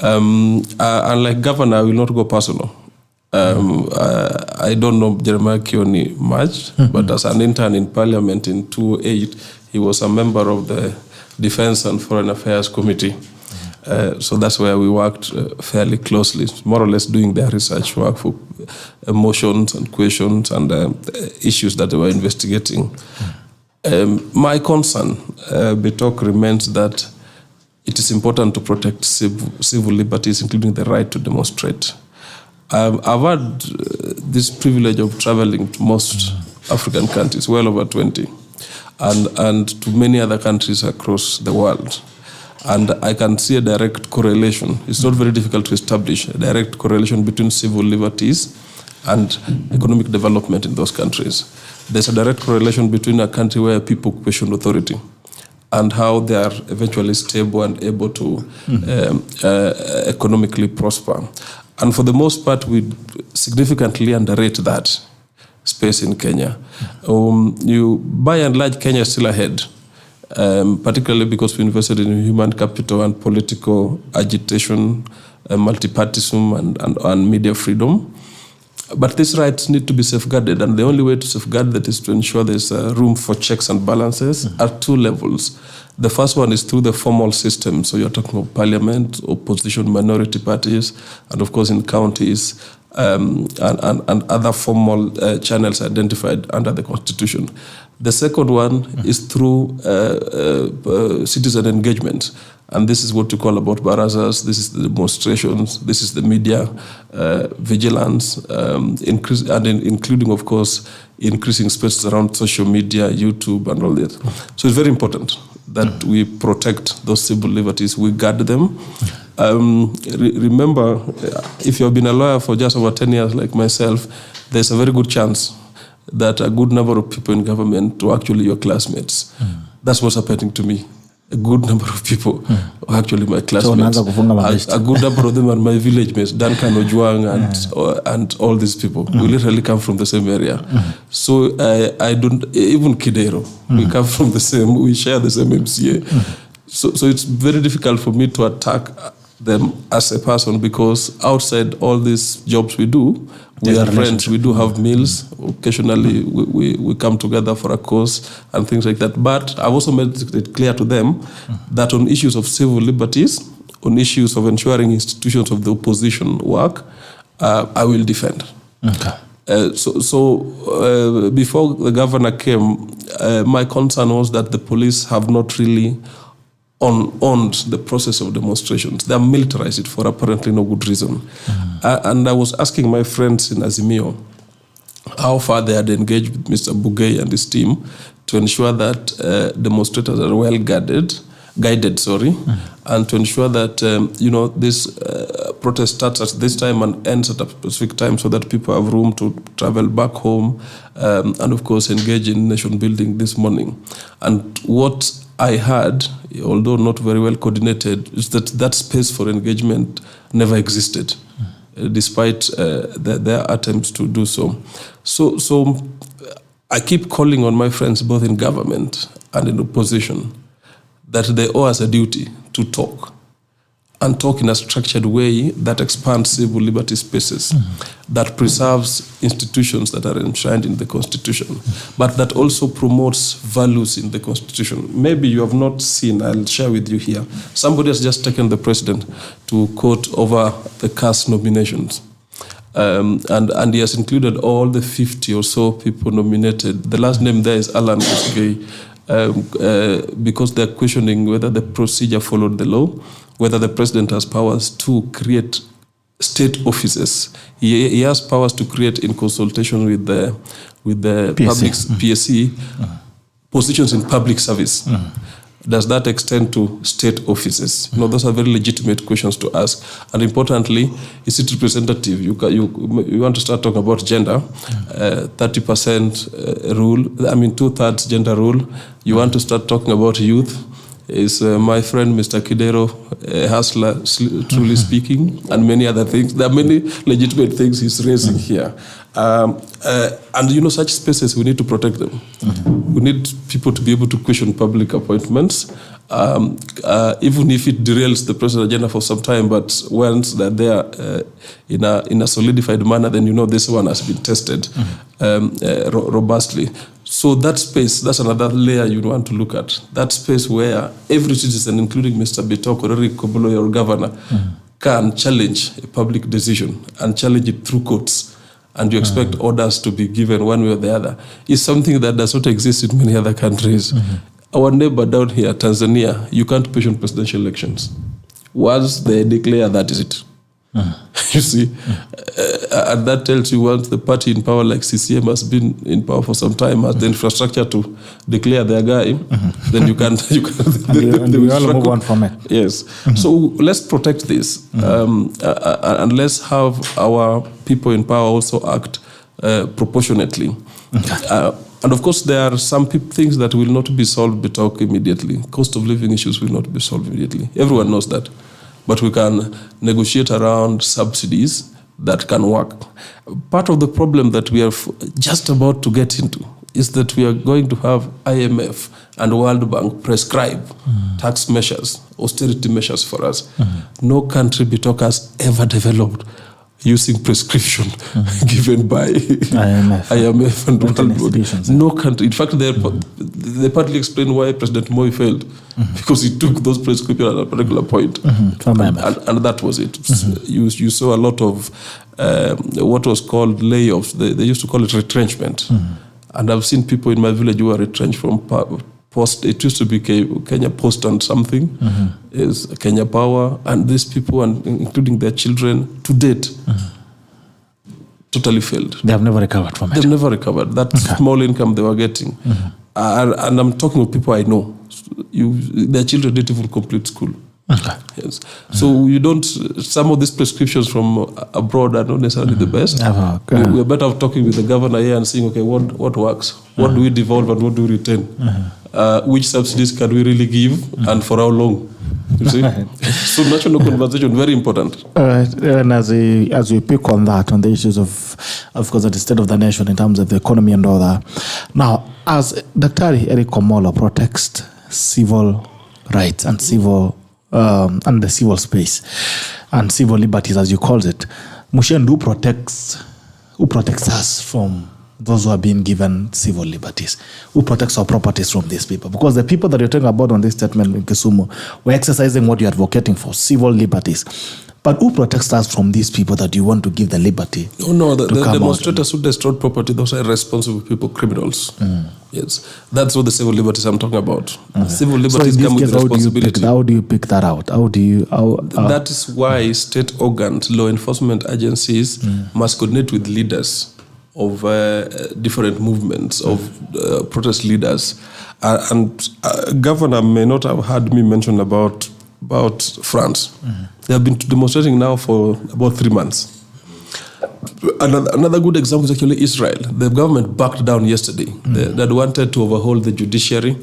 Unlike governor, I will not go personal. I don't know Jeremiah Kioni much, but as an intern in parliament in 2008, he was a member of the Defense and Foreign Affairs Committee. So that's where we worked fairly closely, more or less doing their research work for motions and questions and issues that they were investigating. My concern, Bitok, remains that it is important to protect civil liberties, including the right to demonstrate. I've had this privilege of traveling to most African countries, well over 20, and to many other countries across the world. And I can see a direct correlation. It's not very difficult to establish a direct correlation between civil liberties and economic development in those countries. there's a direct correlation between a country where people question authority and how they are eventually stable and able to economically prosper. And for the most part, we significantly underrate that space in Kenya. You, by and large, Kenya is still ahead, particularly because we invested in human capital and political agitation, multipartyism, and media freedom. But these rights need to be safeguarded, and the only way to safeguard that is to ensure there's room for checks and balances at two levels. The first one is through the formal system, so you're talking about parliament, opposition, minority parties, and of course in counties, and other formal channels identified under the Constitution. The second one is through citizen engagement. And this is what we call about barazas, this is the demonstrations, this is the media vigilance, including, of course, increasing spaces around social media, YouTube, and all that. So it's very important that we protect those civil liberties, we guard them. Remember, if you've been a lawyer for just over 10 years like myself, there's a very good chance that a good number of people in government were actually your classmates. That's what's happening to me. A good number of people are actually my classmates. A good number of them are my village mates, Duncan Ojuang and all these people. We literally come from the same area. So I don't, even Kidero, we come from the same, we share the same MCA. So it's very difficult for me to attack them as a person, because outside all these jobs we do, we are friends, we do have meals, occasionally we come together for a course and things like that. But I've also made it clear to them that on issues of civil liberties, on issues of ensuring institutions of the opposition work, I will defend. Okay. Before the governor came, my concern was that the police have not really owned the process of demonstrations. They are militarized it for apparently no good reason. And I was asking my friends in Azimio how far they had engaged with Mr. Bugay and his team to ensure that demonstrators are well guided, and to ensure that this protest starts at this time and ends at a specific time, so that people have room to travel back home and of course engage in nation building this morning. And what I heard, although not very well coordinated, is that space for engagement never existed, despite their attempts to do so. So I keep calling on my friends, both in government and in opposition, that they owe us a duty to talk, and talk in a structured way that expands civil liberty spaces, that preserves institutions that are enshrined in the Constitution, but that also promotes values in the Constitution. Maybe you have not seen, I'll share with you here. Somebody has just taken the president to court over the CAS nominations. And he has included all the 50 or so people nominated. The last name there is Alan Gay, because they're questioning whether the procedure followed the law, whether the president has powers to create state offices. He has powers to create, in consultation with the PSC. Public PSC, positions in public service. Does that extend to state offices? Those are very legitimate questions to ask. And importantly, is it representative? You want to start talking about gender, 30% rule, 2/3 gender rule. You want to start talking about youth. Is my friend Mr. Kidero a hustler, truly speaking, and many other things. There are many legitimate things he's raising here. And such spaces, we need to protect them. We need people to be able to question public appointments, even if it derails the president's agenda for some time, but once they're there in a solidified manner, then this one has been tested robustly. So that space, that's another layer you want to look at. That space where every citizen, including Mr. Bitok or Komolo, your governor, can challenge a public decision and challenge it through courts. And you expect orders to be given one way or the other. Is something that does not exist in many other countries. Our neighbor down here, Tanzania, you can't question presidential elections. Once they declare, that is it. You see, and that tells you, once the party in power like CCM has been in power for some time, has the infrastructure to declare their guy, then you can't. And we all move on from it. Yes. So let's protect this, and let's have our people in power also act proportionately. And of course, there are some things that will not be solved Bitok immediately. Cost of living issues will not be solved immediately. Everyone knows that. But we can negotiate around subsidies that can work. Part of the problem that we are just about to get into is that we are going to have IMF and World Bank prescribe tax measures, austerity measures for us. No country Bitok has ever developed using prescription given by IMF and World Bank. No country. In fact, they partly explain why President Moi failed, because he took those prescriptions at a particular point, and that was it. You saw a lot of what was called layoffs. They used to call it retrenchment. And I've seen people in my village who are retrenched from Post. It used to be Kenya Post and something, is Kenya Power, and these people, and including their children, to date, totally failed. They have never recovered from it. They've never recovered that small income they were getting. And I'm talking with people I know. Their children didn't even complete school. Yes. So you don't. Some of these prescriptions from abroad are not necessarily the best. We're better off talking with the governor here and saying, okay, what works? What do we devolve and what do we retain? Which subsidies can we really give and for how long? You see? So national conversation, very important. All right. And as we pick on that, on the issues of course, the state of the nation in terms of the economy and all that. Now, as Dr. Eric Komolo protects civil rights and and the civil space and civil liberties, as you call it, Muchendu who protects us from those who are being given civil liberties, who protects our properties from these people? Because the people that you're talking about on this statement in Kisumu were exercising what you're advocating for, civil liberties. But who protects us from these people that you want to give the liberty? No, the demonstrators who destroyed property, those are irresponsible people, criminals. Yes, that's what the civil liberties I'm talking about. Civil liberties come with responsibility. How do you pick that out? That is why state organs, law enforcement agencies must coordinate with leaders of different movements, of protest leaders. And Governor may not have heard me mention about France. They have been demonstrating now for about 3 months. Another good example is actually Israel. The government backed down yesterday. They wanted to overhaul the judiciary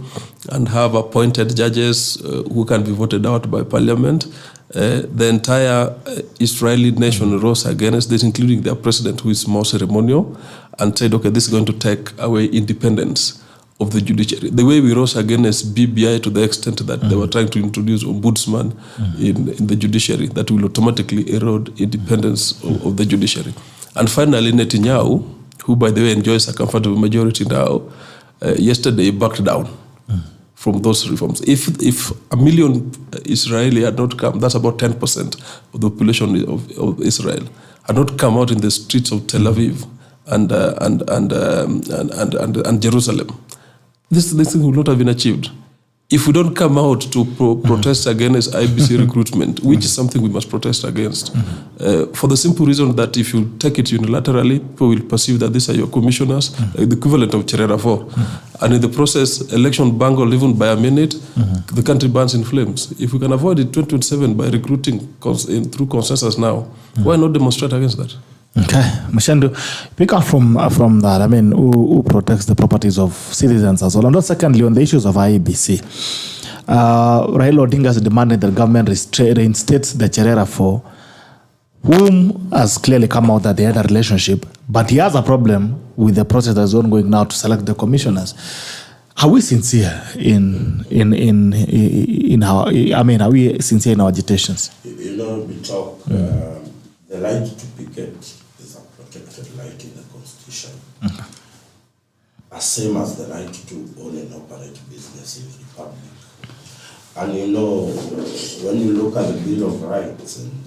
and have appointed judges who can be voted out by parliament. The entire Israeli nation rose against this, including their president, who is more ceremonial, and said, okay, this is going to take away independence of the judiciary. The way we rose against BBI to the extent that they were trying to introduce ombudsman in the judiciary, that will automatically erode independence of the judiciary. And finally, Netanyahu, who by the way enjoys a comfortable majority now, yesterday backed down from those reforms. If 1 million Israeli had not come, that's about 10% of the population of Israel, had not come out in the streets of Tel Aviv and Jerusalem, this thing would not have been achieved. If we don't come out to protest against IBC recruitment, which is something we must protest against, for the simple reason that if you take it unilaterally, people will perceive that these are your commissioners, the equivalent of Cherera 4. And in the process, election bungle even by a minute, the country burns in flames. If we can avoid it 2027 by recruiting through consensus now, why not demonstrate against that? Okay, Muchendu, pick up from that. I mean, who protects the properties of citizens as well? And then secondly, on the issues of IEBC, Raila Odinga has demanded that the government reinstates the Cherera 4, whom has clearly come out that they had a relationship, but he has a problem with the process that's ongoing now to select the commissioners. Are we sincere in our? I mean, are we sincere in our agitations? You know, Bitok, the right to picket is a protected right in the Constitution. As same as the right to own and operate business in the Republic. And you know, when you look at the Bill of Rights, and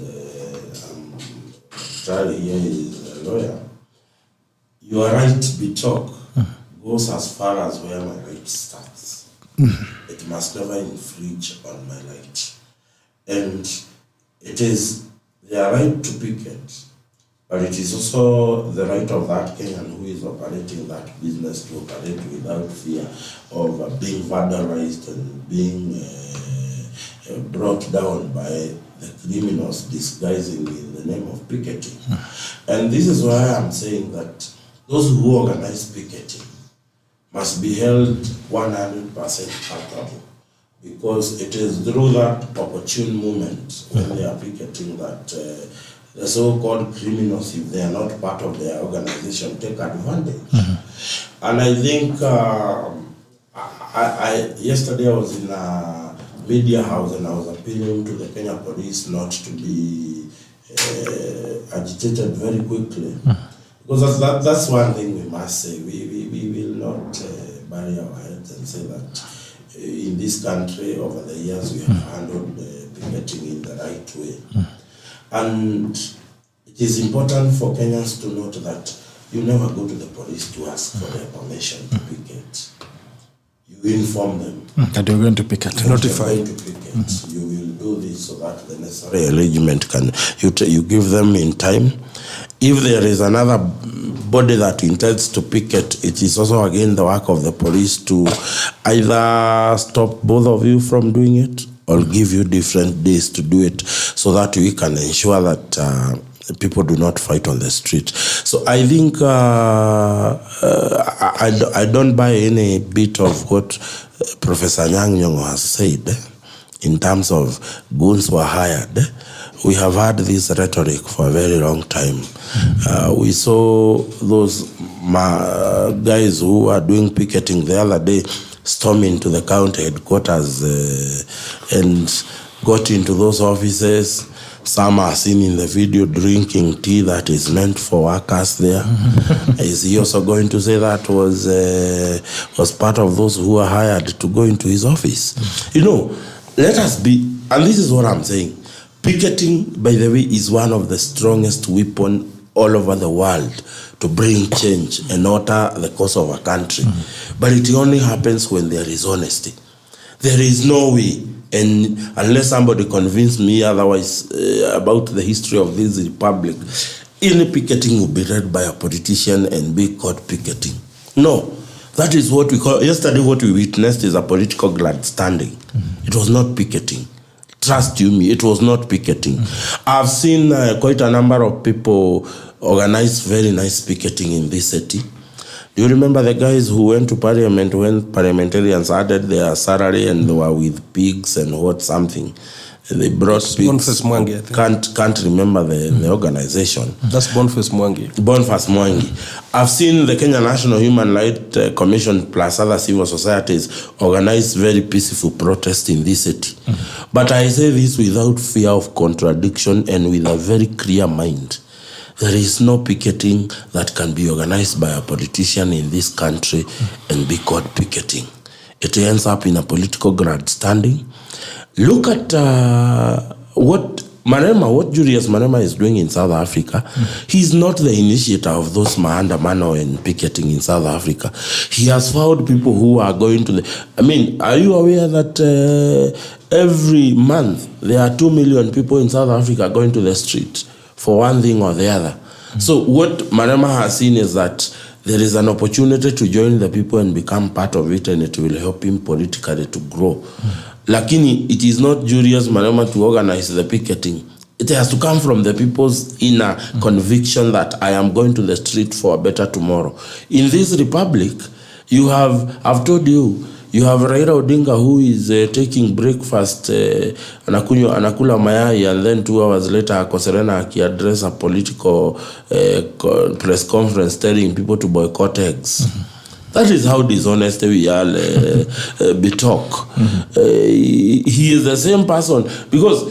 Charlie here is a lawyer, your right Bitok goes as far as where my right starts. It must never infringe on my right. And it is their right to picket, but it is also the right of that Kenyan who is operating that business to operate without fear of being vandalized and being brought down by the criminals disguising in the name of picketing. And this is why I'm saying that those who organize picketing must be held 100% accountable, because it is through that opportune moment when they are picketing that the so-called criminals, if they are not part of their organization, take advantage. And I think yesterday I was in a media house and I was appealing to the Kenya police not to be agitated very quickly. Because that's one thing we must say. We will not bury our heads and say that in this country over the years we have handled picketing in the right way. And it is important for Kenyans to note that you never go to the police to ask for their permission to picket. You inform them that you're going to picket. Notify. You will do this so that the necessary arrangement can, you give them in time. If there is another body that intends to picket, it is also again the work of the police to either stop both of you from doing it or give you different days to do it, so that we can ensure that people do not fight on the street. So I think I don't buy any bit of what Professor Nyang' Nyong'o has said in terms of goons were hired. We have had this rhetoric for a very long time. We saw those guys who are doing picketing the other day storm into the county headquarters and got into those offices. Some are seen in the video drinking tea that is meant for workers there. Is he also going to say that was part of those who are hired to go into his office? You know, let us be, and this is what I'm saying. Picketing, by the way, is one of the strongest weapons all over the world to bring change and alter the course of a country. But it only happens when there is honesty. There is no way, and unless somebody convince me otherwise about the history of this republic, any picketing will be led by a politician and be called picketing. No, that is what we call, yesterday what we witnessed is a political grandstanding. It was not picketing. Trust you me, it was not picketing. I've seen quite a number of people organize very nice picketing in this city. Do you remember the guys who went to parliament when parliamentarians added their salary and they were with pigs and what something? They brought pigs. Boniface Mwangi, I think. Can't remember the organization. That's Boniface Mwangi. Boniface Mwangi. I've seen the Kenya National Human Rights Commission plus other civil societies organize very peaceful protests in this city. But I say this without fear of contradiction and with a very clear mind. There is no picketing that can be organized by a politician in this country and be called picketing. It ends up in a political grandstanding. Look at what Julius Malema is doing in South Africa. He's not the initiator of those maandamano and picketing in South Africa. He has found people who are going to the... I mean, are you aware that every month there are 2 million people in South Africa going to the street for one thing or the other? So what Malema has seen is that there is an opportunity to join the people and become part of it, and it will help him politically to grow. Lakini, it is not Julius Malema to organize the picketing. It has to come from the people's inner conviction that I am going to the street for a better tomorrow. In this republic, you have, I've told you, you have Raila Odinga who is taking breakfast, anakula mayai, and then 2 hours later, Koserena address a political press conference telling people to boycott eggs. That is how dishonest we are, Bitok. He is the same person. Because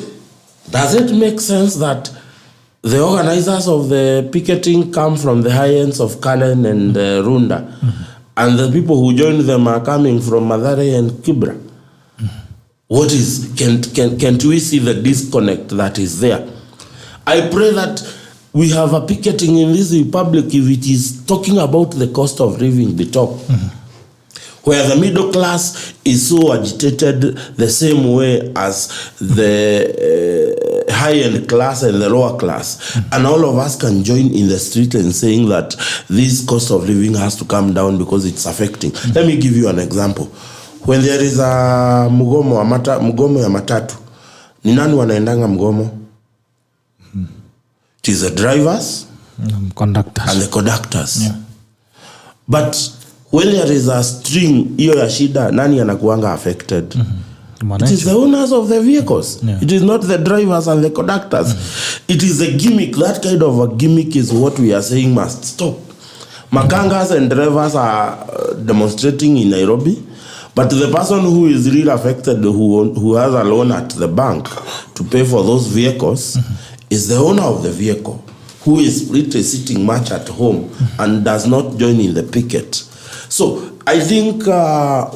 does it make sense that the organizers of the picketing come from the high ends of Kalen and Runda, and the people who joined them are coming from Mathare and Kibra? What is, can't we see the disconnect that is there? I pray that we have a picketing in this republic if it is talking about the cost of living, Bitok, where the middle class is so agitated the same way as the high-end class and the lower class. And all of us can join in the street and saying that this cost of living has to come down because it's affecting. Let me give you an example. When there is a mgomo ya matatu, ni nani wanaendanga mgomo? It is the drivers conductors and the conductors. Yeah. But when there is a string hiyo ya shida, nani anakuanga affected? It is the owners of the vehicles. Yeah. It is not the drivers and the conductors. It is a gimmick. That kind of a gimmick is what we are saying must stop. Makangas and drivers are demonstrating in Nairobi, but the person who is really affected, who has a loan at the bank to pay for those vehicles, is the owner of the vehicle, who is really sitting much at home and does not join in the picket. So I think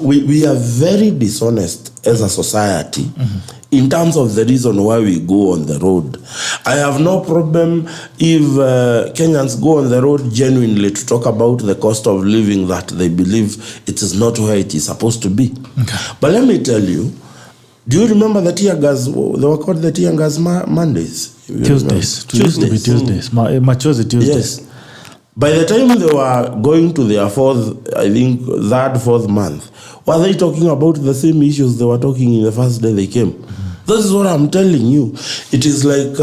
we are very dishonest as a society in terms of the reason why we go on the road. I have no problem if Kenyans go on the road genuinely to talk about the cost of living that they believe it is not where it is supposed to be. Okay. But let me tell you, do you remember the tear gas? They were called the tear gas Mondays. Tuesdays. Tuesdays. Machozi Tuesdays. Yes. By the time they were going to their fourth month, were they talking about the same issues they were talking in the first day they came? This is what I'm telling you. It is like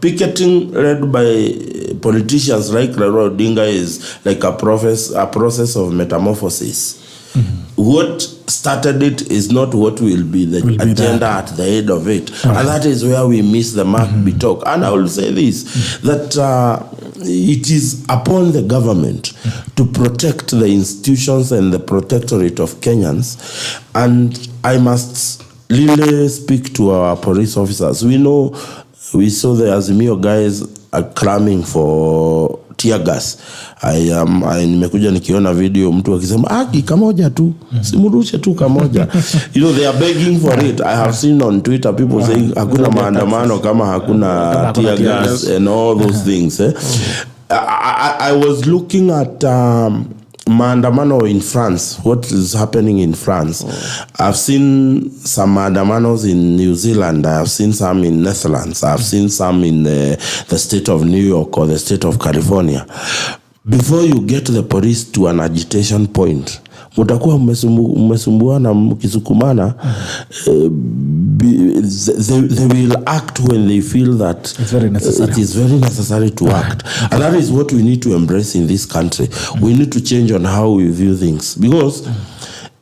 picketing led by politicians like Raila Odinga is like a process of metamorphosis. What started it is not what will be the agenda at the end of it. Right. And that is where we miss the mark, Bitok. And I will say this, that it is upon the government to protect the institutions and the protectorate of Kenyans. And I must really speak to our police officers. We saw the Azimio guys are clamming for tear gas. Nimekuja nikiona video mtu akisema kamoja tu, simurushe tu kamoja. They are begging for it. I have seen on Twitter people saying hakuna maandamano kama hakuna tear gas and all those things. I was looking at maandamano in France, what is happening in France. I've seen some maandamanos in New Zealand. I have seen some in Netherlands. I've seen some in the state of New York or the state of California. Before you get the police to an agitation point, mutakuwa mmesumbuana mkisukumana, they will act when they feel that it is very necessary to act. And that is what we need to embrace in this country. We need to change on how we view things. Because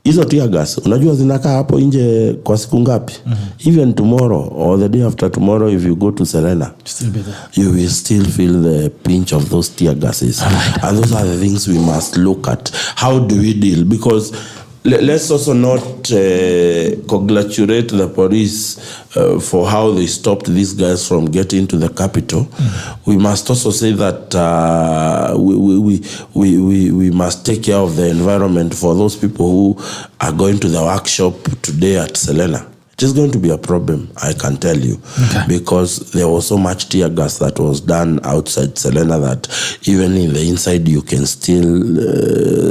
hizo tear gas, unajua zinakaa hapo nje kwa siku ngapi? Even tomorrow or the day after tomorrow, if you go to Serena, you will still feel the pinch of those tear gases. And those are the things we must look at. How do we deal? Because let's also not congratulate the police for how they stopped these guys from getting to the capital. We must also say that we must take care of the environment for those people who are going to the workshop today at Selena. It is going to be a problem, I can tell you, because there was so much tear gas that was done outside Selena that even in the inside you can still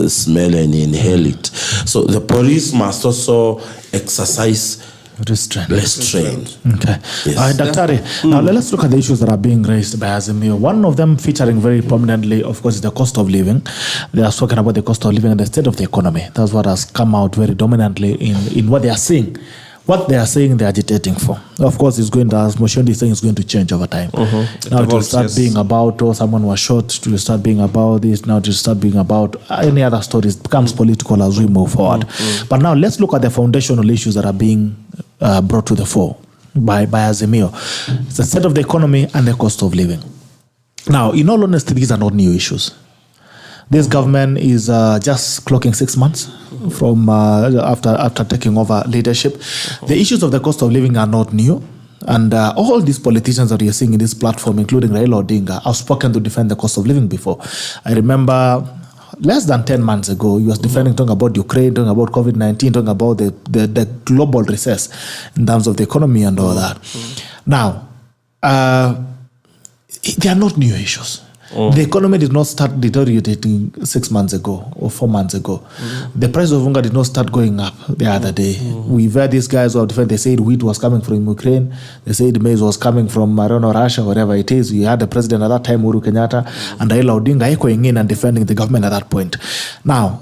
smell and inhale it. So the police must also exercise restraint. Okay. Yes. Daktari, now let's look at the issues that are being raised by Azimio. One of them featuring very prominently, of course, is the cost of living. They are talking about the cost of living and the state of the economy. That's what has come out very dominantly in what they are saying. What they are saying they're agitating for. Of course, it's going to, as Muchendu is saying, it's going to change over time. Now it will start being about, someone was shot, it will start being about this, now it will start being about any other stories. It becomes political as we move forward. But now let's look at the foundational issues that are being brought to the fore by Azimio. It's the state of the economy and the cost of living. Now, in all honesty, these are not new issues. This government is just clocking 6 months from after taking over leadership. The issues of the cost of living are not new. And all these politicians that you're seeing in this platform, including Raila Odinga, have spoken to defend the cost of living before. I remember less than 10 months ago, he was defending, talking about Ukraine, talking about COVID-19, talking about the global recess in terms of the economy and all that. Now, they are not new issues. The economy did not start deteriorating 6 months ago or 4 months ago. The price of unga did not start going up the other day. We've heard these guys who are different. They said wheat was coming from Ukraine. They said maize was coming from, I don't know, Russia, whatever it is. We had the president at that time, Uhuru Kenyatta, and Raila Odinga echoing in and defending the government at that point. Now,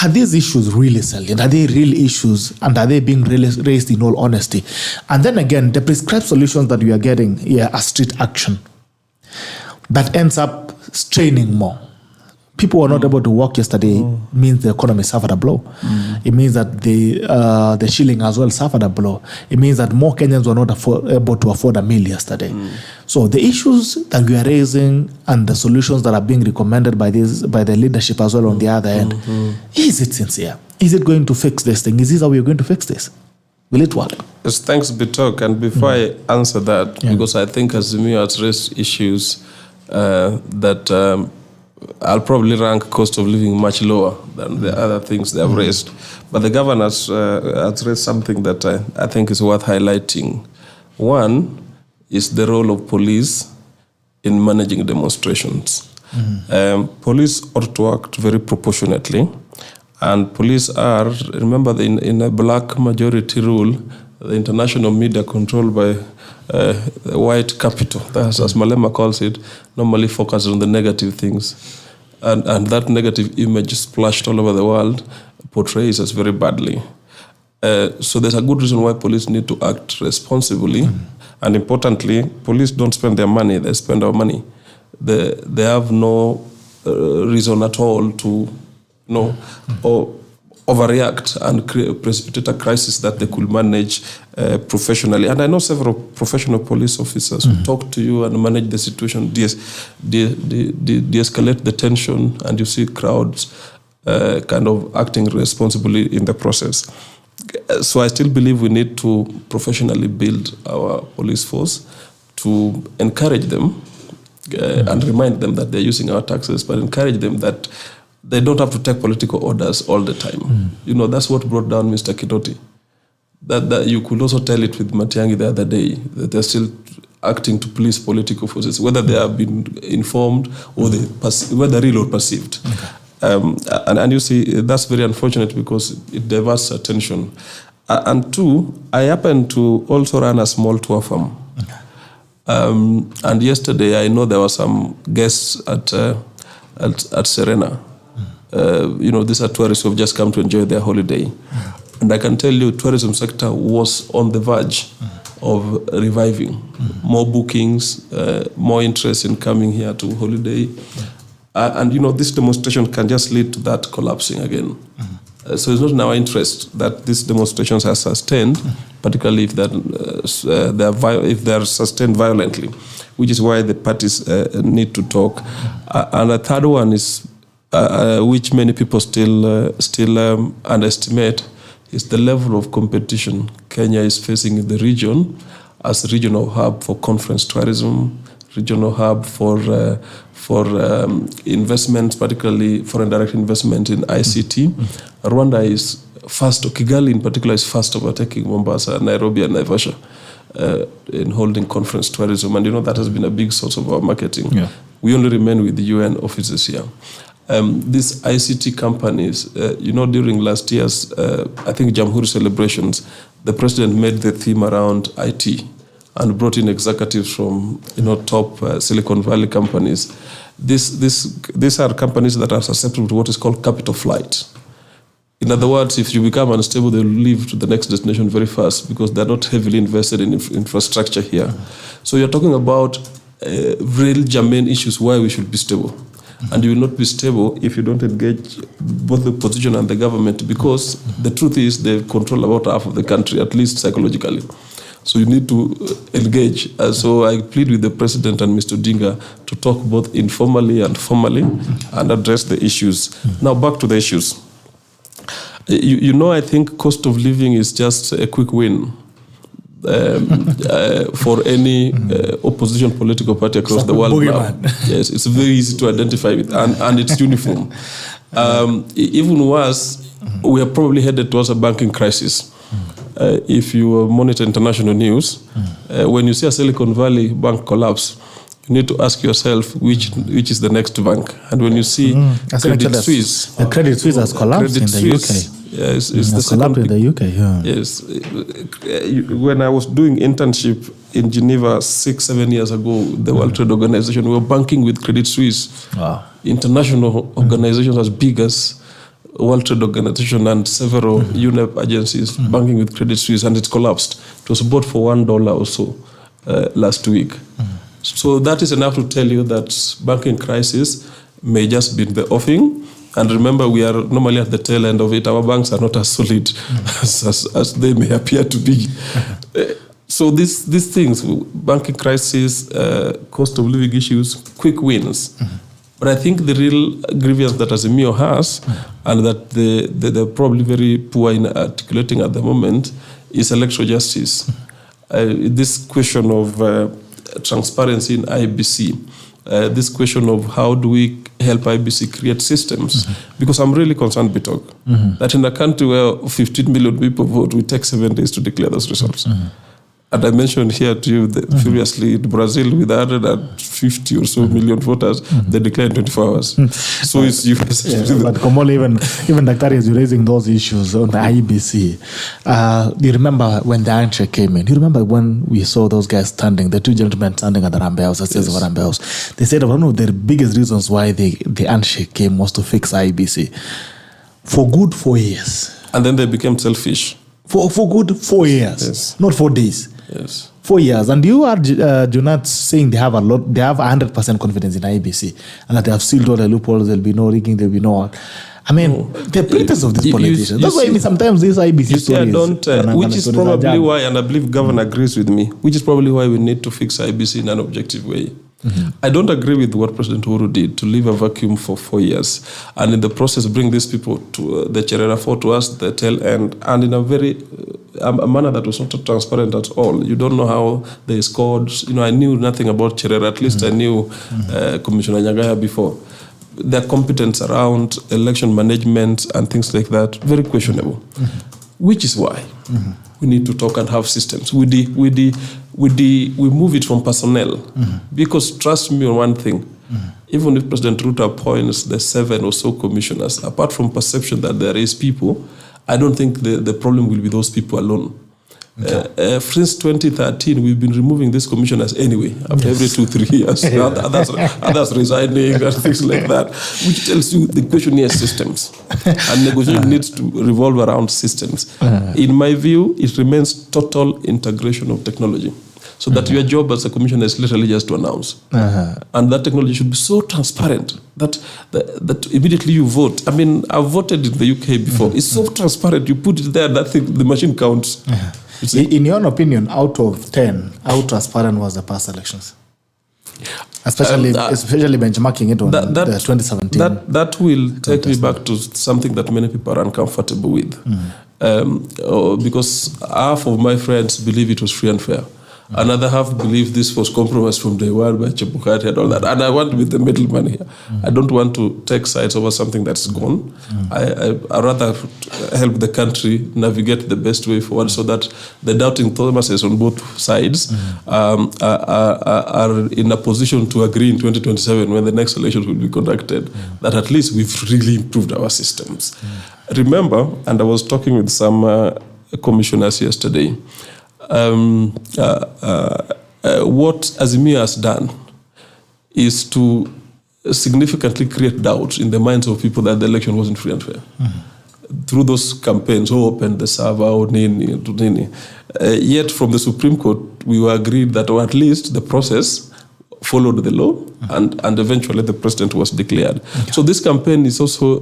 are these issues really salient? Are they real issues? And are they being raised in all honesty? And then again, the prescribed solutions that we are getting here are street action that ends up straining more. people were not able to work yesterday means the economy suffered a blow. It means that the shilling as well suffered a blow. It means that more Kenyans were not able to afford a meal yesterday. So the issues that we are raising and the solutions that are being recommended by the leadership as well on the other end, is it sincere? Is it going to fix this thing? Is this how we are going to fix this? Will it work? Yes, thanks, Bitok. And before I answer that, because I think Azimio has raised issues that I'll probably rank cost of living much lower than the other things they have raised. But the governor has raised something that I think is worth highlighting. One is the role of police in managing demonstrations. Police ought to act very proportionately. And police are, remember, in a black majority rule, the international media controlled by the white capital, that's, as Malema calls it, normally focus on the negative things. And that negative image splashed all over the world portrays us very badly. So there's a good reason why police need to act responsibly. And importantly, police don't spend their money, they spend our money. They have no reason at all to or overreact and precipitate a crisis that they could manage professionally. And I know several professional police officers who talk to you and manage the situation, de-escalate the tension, and you see crowds kind of acting responsibly in the process. So I still believe we need to professionally build our police force to encourage them and remind them that they're using our taxes, but encourage them that they don't have to take political orders all the time. That's what brought down Mr. Kidoti. That you could also tell it with Matiang'i the other day, that they're still acting to please political forces, whether they have been informed or whether real or perceived. And you see, that's very unfortunate because it diverts attention. And two, I happen to also run a small tour farm. And yesterday, I know there were some guests at Serena. These are tourists who have just come to enjoy their holiday. And I can tell you, tourism sector was on the verge of reviving. More bookings, more interest in coming here to holiday. And this demonstration can just lead to that collapsing again. So it's not in our interest that these demonstrations are sustained, particularly if they're sustained violently, which is why the parties need to talk. And a third one is, which many people still underestimate, is the level of competition Kenya is facing in the region as a regional hub for conference tourism, regional hub for investment, particularly foreign direct investment in ICT. Rwanda is fast, Kigali in particular is fast overtaking Mombasa, Nairobi and Naivasha in holding conference tourism. And that has been a big source of our marketing. Yeah. We only remain with the UN offices here. These ICT companies, during last year's, I think, Jamhuri celebrations, the president made the theme around IT and brought in executives from, top Silicon Valley companies. These are companies that are susceptible to what is called capital flight. In other words, if you become unstable, they'll leave to the next destination very fast because they're not heavily invested in infrastructure here. So you're talking about real germane issues why we should be stable. And you will not be stable if you don't engage both the opposition and the government, because the truth is they control about half of the country, at least psychologically. So you need to engage. So I plead with the president and Mr. Odinga to talk both informally and formally and address the issues. Now back to the issues. I think cost of living is just a quick win for any opposition political party across the world now. Yes, it's very easy to identify with, and it's uniform. Even worse, we are probably headed towards a banking crisis. If you monitor international news, when you see a Silicon Valley bank collapse, you need to ask yourself which is the next bank. And when you see Credit Suisse, the Credit Suisse has collapsed in the UK. Yes, it's the second in the UK. Yeah. Yes, when I was doing internship in Geneva 6-7 years ago, the World Trade Organization, we were banking with Credit Suisse. Wow. International organizations as big as World Trade Organization and several UNEP agencies banking with Credit Suisse, and it collapsed. It was bought for $1 or so last week. So that is enough to tell you that banking crisis may just be in the offing. And remember, we are normally at the tail end of it. Our banks are not as solid as they may appear to be. So these things, banking crisis, cost of living issues, quick wins. But I think the real grievance that Azimio has, and that they're probably very poor in articulating at the moment, is electoral justice. This question of transparency in IBC, this question of how do we help IBC create systems, because I'm really concerned, Bitok, that in a country where 15 million people vote, we take 7 days to declare those results. And I mentioned here to you that previously in Brazil, with 150 or so million voters, they declare in 24 hours. So it's US. But Komolo, even Daktari is raising those issues on the IBC. Do you remember when the handshake came in? Do you remember when we saw those guys standing, the two gentlemen standing at the Rambe House, at the Rambe House? They said one of the biggest reasons why the handshake came was to fix IBC. For good 4 years. And then they became selfish. For good 4 years, Yes. not 4 days. Yes. 4 years. And you are, Junat, saying they have 100% confidence in IBC and that they have sealed all the loopholes, there'll be no rigging, there'll be no... I mean, the pretense of these politicians. That's why sometimes these IBC stories... which is probably why, and I believe Governor agrees with me, which is probably why we need to fix IBC in an objective way. I don't agree with what President Uhuru did, to leave a vacuum for 4 years and in the process bring these people to the Cherera 4 to us, the tail end, and in a very a manner that was not transparent at all. You don't know how they scored. I knew nothing about Cherera. At least I knew Commissioner Nyagaya before. Their competence around election management and things like that, very questionable. Which is why we need to talk and have systems. We move it from personnel. Because trust me on one thing, even if President Ruto appoints the 7 or so commissioners, apart from perception that there is people, I don't think the problem will be those people alone. Since 2013, we've been removing these commissioners anyway, after every 2-3 years. Others resigning and things like that, which tells you the question here is systems. And negotiation needs to revolve around systems. In my view, it remains total integration of technology. So that your job as a commissioner is literally just to announce. And that technology should be so transparent that immediately you vote. I mean, I've voted in the UK before. It's so transparent. You put it there, the machine counts. In your opinion, out of 10, how transparent was the past elections? Especially benchmarking it on the 2017. That will take me back to something that many people are uncomfortable with. Because half of my friends believe it was free and fair. Another half believe this was compromised from day one by Chebukati and all that. And I want to be the middleman here. I don't want to take sides over something that's gone. I rather help the country navigate the best way forward so that the doubting Thomases on both sides are in a position to agree in 2027 when the next elections will be conducted, that at least we've really improved our systems. Remember, and I was talking with some commissioners yesterday, what Azimio has done is to significantly create doubt in the minds of people that the election wasn't free and fair. Through those campaigns, who opened the server, yet from the Supreme Court, we were agreed that, or at least the process followed the law, and eventually the president was declared. So this campaign is also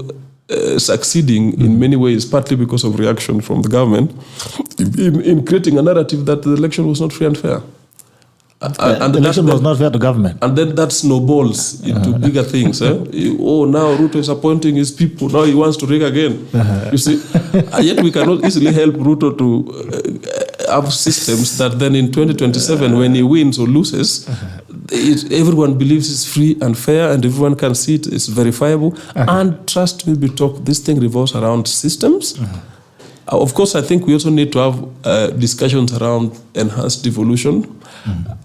succeeding in many ways, partly because of reaction from the government in creating a narrative that the election was not free and fair. And the election was not fair to government. And then that snowballs into bigger things. Now Ruto is appointing his people. Now he wants to rig again. You see, yet we cannot easily help Ruto to have systems that then in 2027, when he wins or loses, everyone believes it's free and fair, and everyone can see it. It's verifiable. And trust me, Bitok, this thing revolves around systems. Of course, I think we also need to have discussions around enhanced devolution.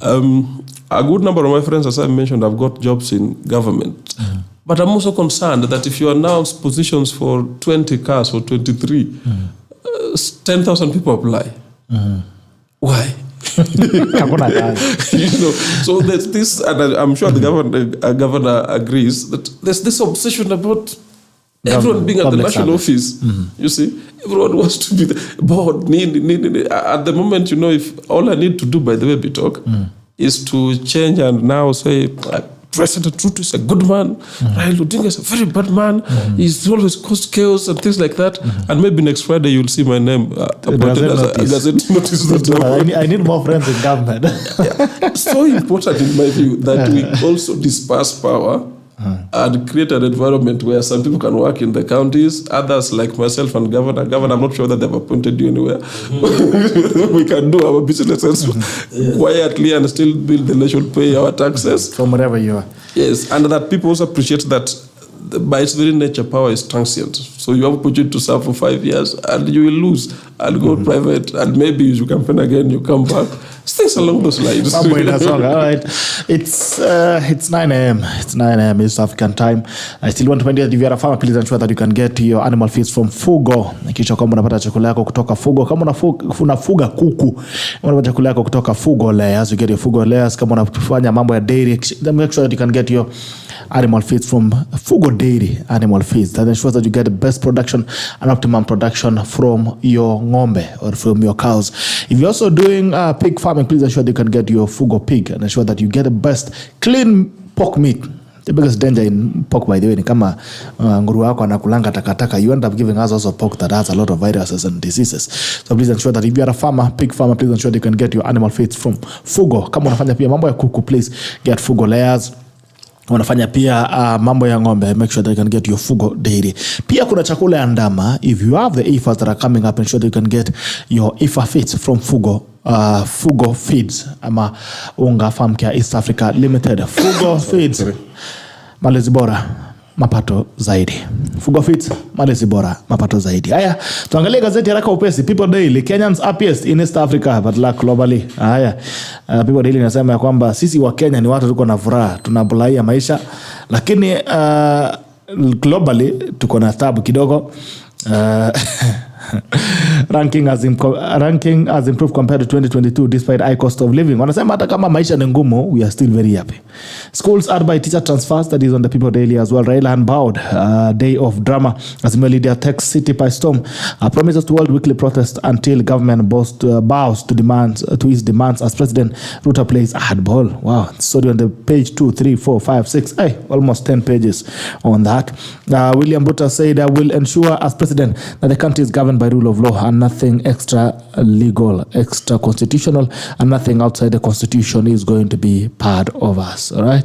A good number of my friends, as I mentioned, have got jobs in government. But I'm also concerned that if you announce positions for 20 cars or 23, 10,000 people apply. Why? So there's this, and I'm sure the governor agrees, that there's this obsession about everyone being at the national office. You see, everyone wants to be the board. At the moment, if all I need to do, by the way, Bitok, is to change and now say, President Ruto is a good man. Raila Odinga is a very bad man. He's always caused chaos and things like that. And maybe next Friday you'll see my name appointed as a Gazette notice. I need more friends in government. So important in my view that we also disperse power and create an environment where some people can work in the counties, others like myself and governor, I'm not sure that they've appointed you anywhere. We can do our businesses quietly and still build the nation, pay our taxes. From wherever you are. Yes, and that people also appreciate that by its very nature, power is transient. So you have opportunity to serve for 5 years and you will lose and go private and maybe you campaign again, you come back. Things along those lines. All right. It's 9 a.m. It's 9 a.m. East African time. I still want to remind you that if you are a farmer, please ensure that you can get your animal feeds from Fugo. Kisha kama unapata chakula yako kutoka Fugo, kama unafuga kuku, unapata chakula yako kutoka Fugo layers, you get your Fugo layers. Kama unafanya mambo ya dairy, then make sure that you can get your animal feeds from Fugo Dairy animal feeds. That ensures that you get the best production and optimum production from your ng'ombe or from your cows. If you're also doing pig farming, please ensure that you can get your Fugo pig and ensure that you get the best clean pork meat. The biggest danger in pork, by the way, ni kama nguruwe wako anakulanga takataka, you end up giving us also pork that has a lot of viruses and diseases. So please ensure that if you are a farmer, pig farmer, please ensure that you can get your animal feeds from Fugo. Kama unafanya pia mambo ya kuku, please get Fugo layers. Unafanya pia mambo ya ng'ombe, make sure that you can get your Fugo Dairy. Pia kuna chakula ya ndama. If you have the IFAs that are coming up, ensure that you can get your IFA feeds from Fugo. Fugo Feeds ama unga farm care East Africa Limited. Fugo Feeds, malezi bora, mapato zaidi. Fugo Feeds, malezi bora, mapato zaidi. Haya, tuangalie gazeti haraka upesi. People Daily, Kenyans happiest in East Africa but lack globally. Haya, People Daily inasema ya kwamba sisi wa Kenya ni watu tuko na furaha, tunafurahia maisha, lakini globally tuko na taabu kidogo. Ranking has improved compared to 2022 despite high cost of living. Wanasema hata kama maisha ni ngumu, we are still very happy. Schools are by teacher transfers, that is on the People Daily as well. Raila unbowed, day of drama. Azimio Leader takes city by storm. Promises to hold weekly protest until government bows to his demands as President Ruto plays hardball. Wow, sorry, on the page 2, 3, 4, 5, 6, almost 10 pages on that. William Ruto said, I will ensure as president that the country is governed by rule of law and nothing extra legal, extra constitutional, and nothing outside the constitution is going to be part of us. All right.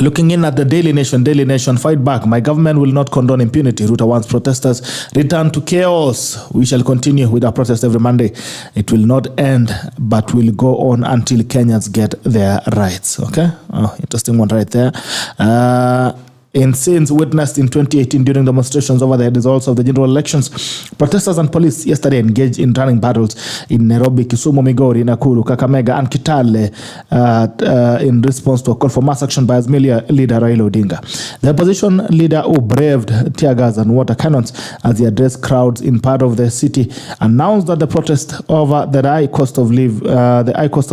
Looking in at the Daily Nation, fight back. My government will not condone impunity. Ruto wants protesters return to chaos. We shall continue with our protest every Monday. It will not end, but will go on until Kenyans get their rights. Okay. Oh, interesting one right there. In scenes witnessed in 2018 during demonstrations over the results of the general elections, protesters and police yesterday engaged in running battles in Nairobi, Kisumu, Migori, Nakuru, Kakamega, and Kitale in response to a call for mass action by Azimio Leader Raila Odinga. The opposition leader, who braved tear gas and water cannons as he addressed crowds in part of the city, announced that the protest over the high cost of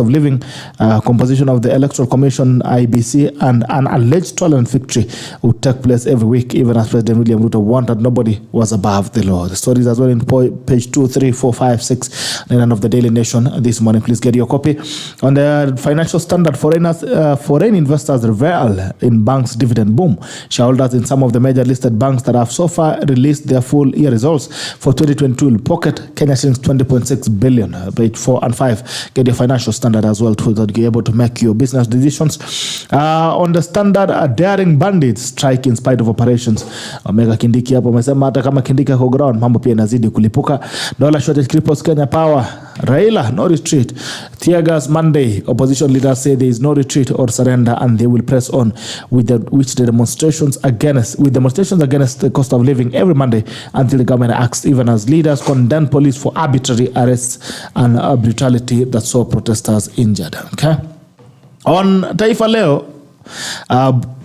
living, composition of the Electoral Commission (IBC), and an alleged stolen victory would take place every week, even as President William Ruto warned nobody was above the law. The stories as well in page 2, 3, 4, 5, 6, and of the Daily Nation this morning. Please get your copy. On the financial standard, foreign investors revel in banks' dividend boom. Shareholders in some of the major listed banks that have so far released their full year results for 2022 will pocket Kenya shillings 20.6 billion. Page 4 and 5. Get your financial standard as well to be able to make your business decisions. On the standard, daring bandits strike in spite of operations. Omega Kindiki hapo amesema hata kama Kindiki kwa ground mambo pia inazidi kulipuka. Dollar shortage cripples Kenya power. Raila no retreat. Tear gas Monday. Opposition leaders say there is no retreat or surrender and they will press on with the demonstrations against the cost of living every Monday until the government acts, even as leaders condemn police for arbitrary arrests and brutality that saw protesters injured. Okay. On Taifa Leo,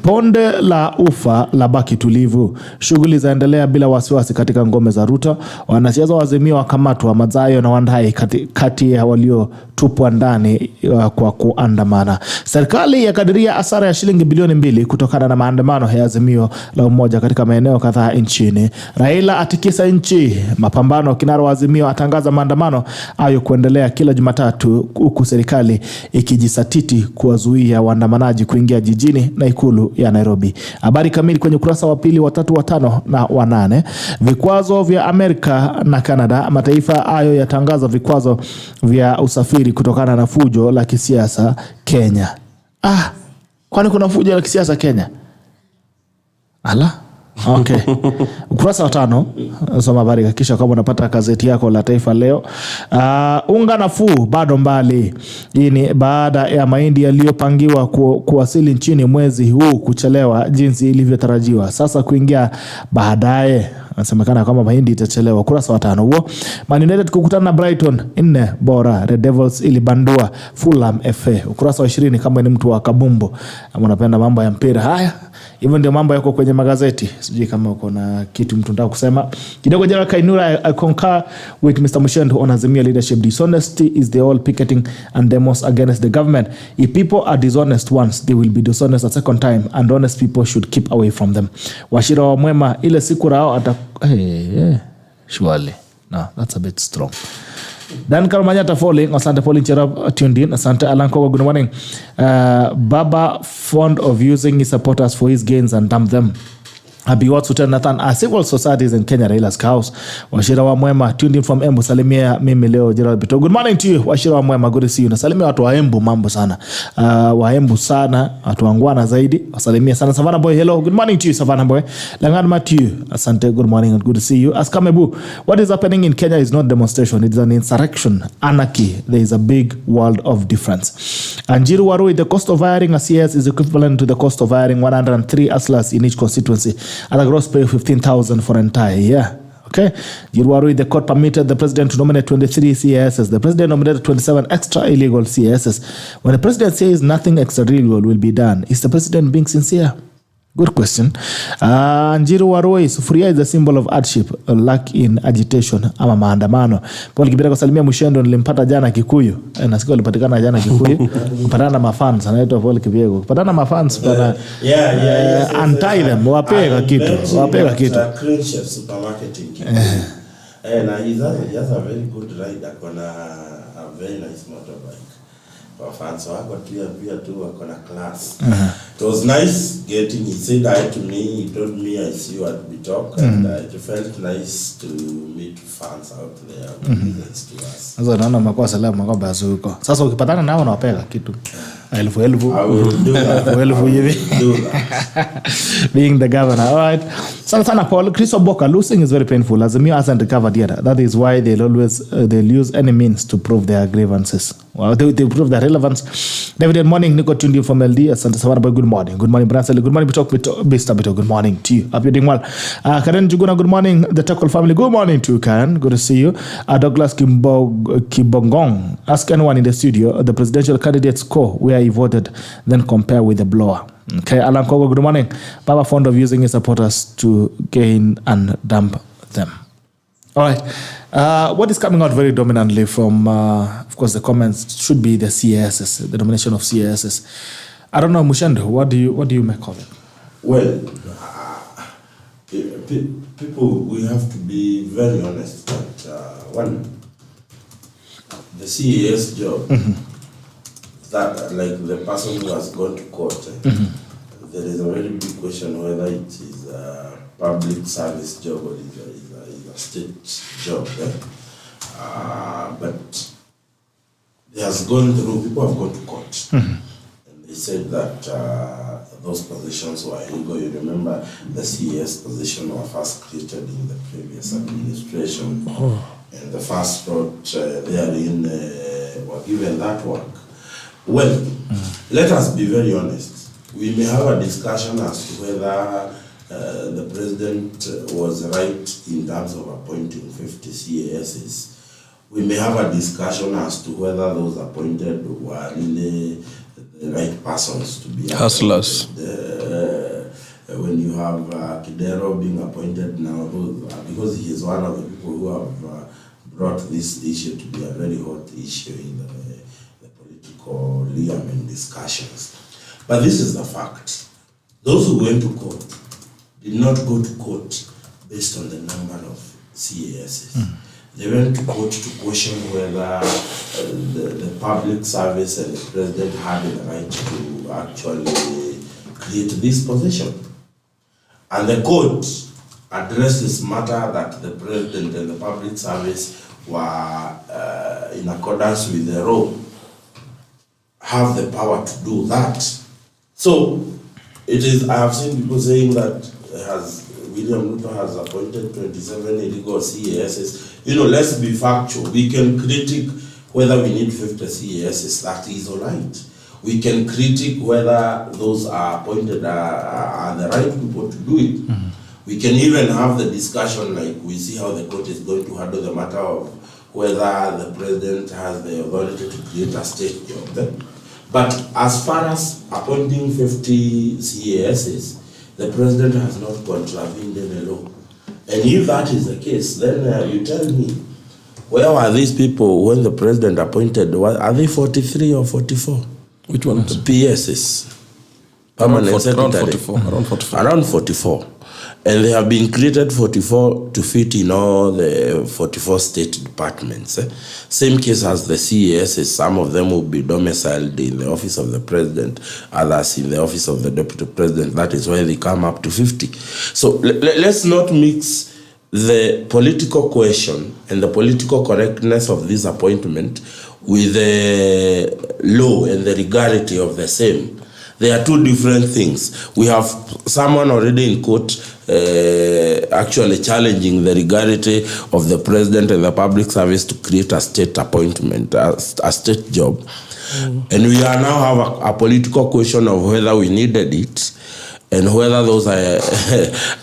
Bonde la Ufa la baki tulivu. Shughuli zaendelea bila wasiwasi katika ngome za Ruto. Wanasiasa wa Azimio wakamatwa, Madzayo na Wandai kati ya waliotupwa ndani kwa kuandamana. Serikali yakadiria hasara ya shilingi bilioni 2 kutokana na maandamano ya Azimio la Umoja katika maeneo kadhaa nchini. Raila atikisa nchi. Mapambano. Kinara wa Azimio atangaza maandamano hayo kuendelea kila Jumatatu, huku serikali ikijisatiti kuwazuia waandamanaji kuingia jijini na ikulu ya Nairobi. Habari kamili kwenye ukurasa wa 2, wa 3, wa 5 na wa 8. Vikwazo vya Amerika na Canada. Mataifa hayo yatangaza vikwazo vya usafiri kutokana na fujo la kisiasa Kenya. Kwani kuna fujo la kisiasa Kenya? Ala. Okay. Ukurasa wa 5, soma habari kisha kama unapata gazeti yako la Taifa Leo. Unga nafuu bado mbali. Hii ni baada ya mahindi yaliyopangiwa kuwasili nchini mwezi huu kuchelewa jinsi ilivyotarajiwa. Sasa kuingia baadaye. Nasemekana kama mahindi itachelewa. Ukurasa wa 5 huo. Man United kukutana na Brighton 4 bora. Red Devils ilibandua Fulham FA. Ukurasa wa 20 kama ni mtu wa kabumbu ama unapenda mambo ya mpira. Haya, hivyo ndio mambo yako kwenye magazeti. Sijui kama uko na kitu mtu nataka kusema. Kidogo Gerald Kainura, I concur with Mr. Muchendu on Azimio leadership. Dishonesty is the all picketing and demos against the government. If people are dishonest once, they will be dishonest a second time, and honest people should keep away from them. Washira wa Mwema, ile siku rao surely. No, that's a bit strong. Dan Karmanyata falling. Asante Pauline Cherab tuned in. Asante Alan Kogo, good morning. Baba fond of using his supporters for his gains and dump them. Abiwatsu Nathan, civil societies in Kenya, Raila's house. Washira wa Mwema tuned in from Embu. Salimia mimi leo Gerald Bitok. Good morning to you. Washira wa Mwema, good to see you. Nasalimia watu wa Embu, mambo sana. Wa Embu sana, watu wangwana zaidi. Wasalimia sana. Savannah Boy, hello. Good morning to you, Savannah Boy. Langan Matthew, asante, good morning and good to see you. Askamebu, what is happening in Kenya is not demonstration. It is an insurrection, anarchy. There is a big world of difference. Anjiru Warui, the cost of hiring a CS is equivalent to the cost of hiring 103 hustlers in each constituency at a gross pay of 15,000 for an entire year. Okay. Jirwarui, the court permitted the president to nominate 23 CSs. The president nominated 27 extra illegal CSs. When the president says nothing extra illegal will be done, is the president being sincere? Good question. Njiru Waroi, sufuria is a symbol of hardship, lack in agitation ama maandamano. Paul Kibera kwa Salimia Muchendu nilimpata jana Kikuyu. Nasikia ulipatikana jana Kikuyu. Kupatana na mafans, anaitwa Paul Kibera. Kupatana na mafans pana untie them, wapega kitu, wapega kitu. Clean chef supermarket in Kikuyu. And he has a very good ride, a very nice motorbike. Fans wako pia tu wako na class. It was nice getting, he said hi to me, he told me I see you at Bitok, and it felt nice to meet fans out there who listens to us. Sasa naona mko salamu mko bazu huko. Sasa ukipatana nao unawapega kitu. Elfu I will do that. hivi. Being the governor. All right. Sana Paul, Chris Oboka, losing is very painful. Azimio hasn't recovered yet. That is why they'll use any means to prove their grievances. Well, they prove their relevance. David, morning. Nico tuned in from LD. Asante Savannah Boy, good morning. Good morning, Bransel. Good morning, Bitok. Good morning to you. Hope you're doing well. Karen Juguna, good morning. The Tekol family, good morning to you, Karen. Good to see you. Douglas Kibongong, ask anyone in the studio the presidential candidate's score where he voted, then compare with the blower. Okay, Alan Kogo, good morning. Baba fond of using his supporters to gain and dump them. All right. What is coming out very dominantly from, of course, the comments should be the CSS, the nomination of CSS. I don't know, Muchendu, what do you make of it? Well, people, we have to be very honest that one, the CES job, that like the person who has gone to court, there is a very big question whether it is a public service job or it is a state job. But they has gone through, people have gone to court. And they said that those positions were illegal. You remember the CES position was first created in the previous administration. And the first plot therein were given that work. Well, let us be very honest. We may have a discussion as to whether the president was right in terms of appointing 50 CASs. We may have a discussion as to whether those appointed were really right persons to be hustlers. When you have Kidero being appointed now, because he is one of the people who have brought this issue to be a very hot issue in the political realm and discussions. But this is the fact. Those who went to court did not go to court based on the number of CASs. They went to court to question whether the public service and the president had the right to actually create this position. And the court addressed this matter that the president and the public service were in accordance with the law, have the power to do that. So it is, I have seen people saying that William Ruto has appointed 27 illegal CASs. Let's be factual. We can critique whether we need 50 CASs, that is all right. We can critique whether those are appointed are the right people to do it. We can even have the discussion, like we see how the court is going to handle the matter of whether the president has the authority to create a state job. But as far as appointing 50 CASs, the president has not contravened any law. And if that is the case, then you tell me, where were these people when the president appointed? Are they 43 or 44? Which one? PSs. Permanent secretary. Around 44. And they have been created 44 to fit in all the 44 state departments. Same case as the CASs. Some of them will be domiciled in the office of the president, others in the office of the deputy president. That is why they come up to 50. So let's not mix the political question and the political correctness of this appointment with the law and the legality of the same. They are two different things. We have someone already in court actually challenging the legality of the president and the public service to create a state appointment, a state job. And we are now have a political question of whether we needed it and whether those are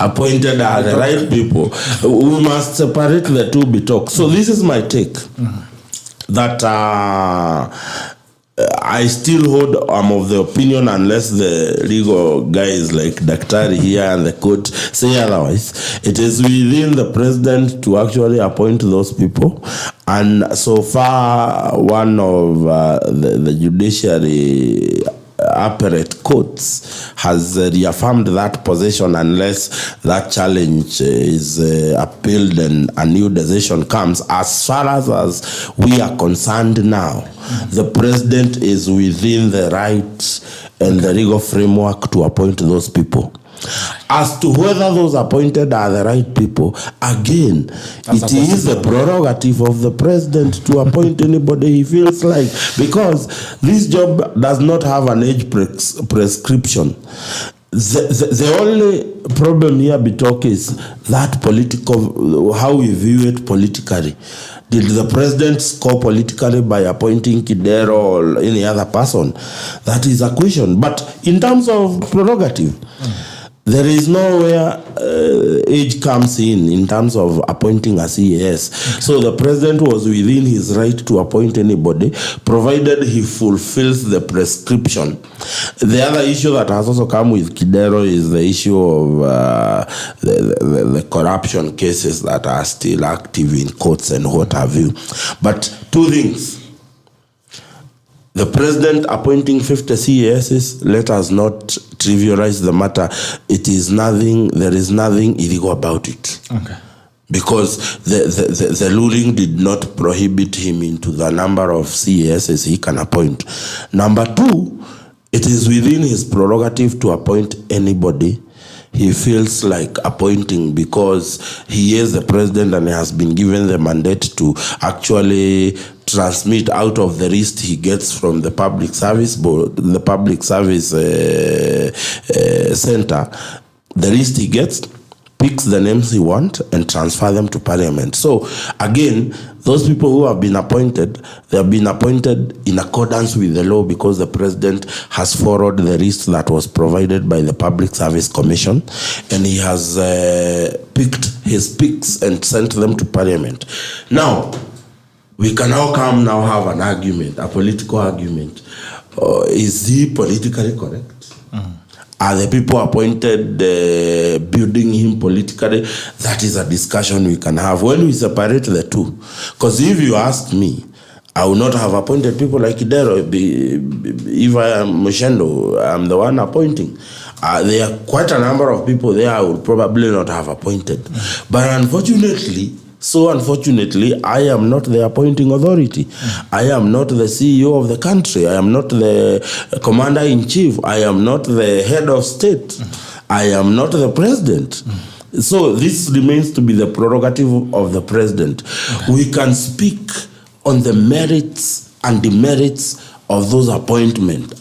appointed are the right people. We must separate the two Bitok. So this is my take. That I still hold of the opinion, unless the legal guys like Daktari here and the court say otherwise, it is within the president to actually appoint those people. And so far, one of the judiciary appellate courts has reaffirmed that position unless that challenge is appealed and a new decision comes. As far as we are concerned now, the president is within the right and the legal framework to appoint those people. As to whether those appointed are the right people, again, it is the prerogative of the president to appoint anybody he feels like, because this job does not have an age prescription. The only problem here, Bitok, is that political, how we view it politically. Did the president score politically by appointing Kidero or any other person? That is a question. But in terms of prerogative, there is nowhere age comes in terms of appointing a CAS. So the president was within his right to appoint anybody, provided he fulfills the prescription. The other issue that has also come with Kidero is the issue of the corruption cases that are still active in courts and what have you. But two things. The president appointing 50 CASs, let us not trivialize the matter. It is nothing, there is nothing illegal about it. Okay. Because the ruling did not prohibit him into the number of CASs he can appoint. Number two, it is within his prerogative to appoint anybody he feels like appointing, because he is the president and he has been given the mandate to actually transmit out of the list he gets from the public service board, the public service center. The list he gets, picks the names he wants and transfer them to parliament. So again, those people who have been appointed, they have been appointed in accordance with the law, because the president has followed the list that was provided by the Public Service Commission, and he has picked his picks and sent them to parliament. Now, we can now have an argument, a political argument. Is he politically correct? Are the people appointed building him politically? That is a discussion we can have when we separate the two. Because if you ask me, I would not have appointed people like Idero. If I am Muchendu, I'm the one appointing. There are quite a number of people there I would probably not have appointed. But unfortunately, I am not the appointing authority. I am not the CEO of the country. I am not the commander-in-chief. I am not the head of state. I am not the president. So this remains to be the prerogative of the president. We can speak on the merits and demerits of those appointments.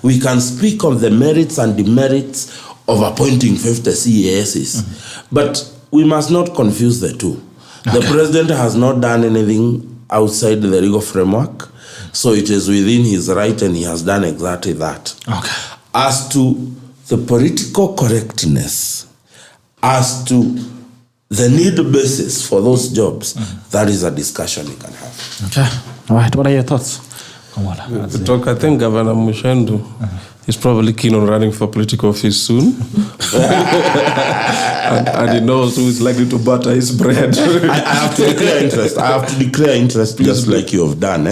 We can speak on the merits and demerits of appointing 50 CASs. But we must not confuse the two. The president has not done anything outside the legal framework, so it is within his right, and he has done exactly that. As to the political correctness, as to the need basis for those jobs, that is a discussion we can have. Okay. All right. What are your thoughts? Bitok, I think Governor Muchendu is probably keen on running for political office soon. and he knows who is likely to butter his bread. I have to declare interest. Just like you have done.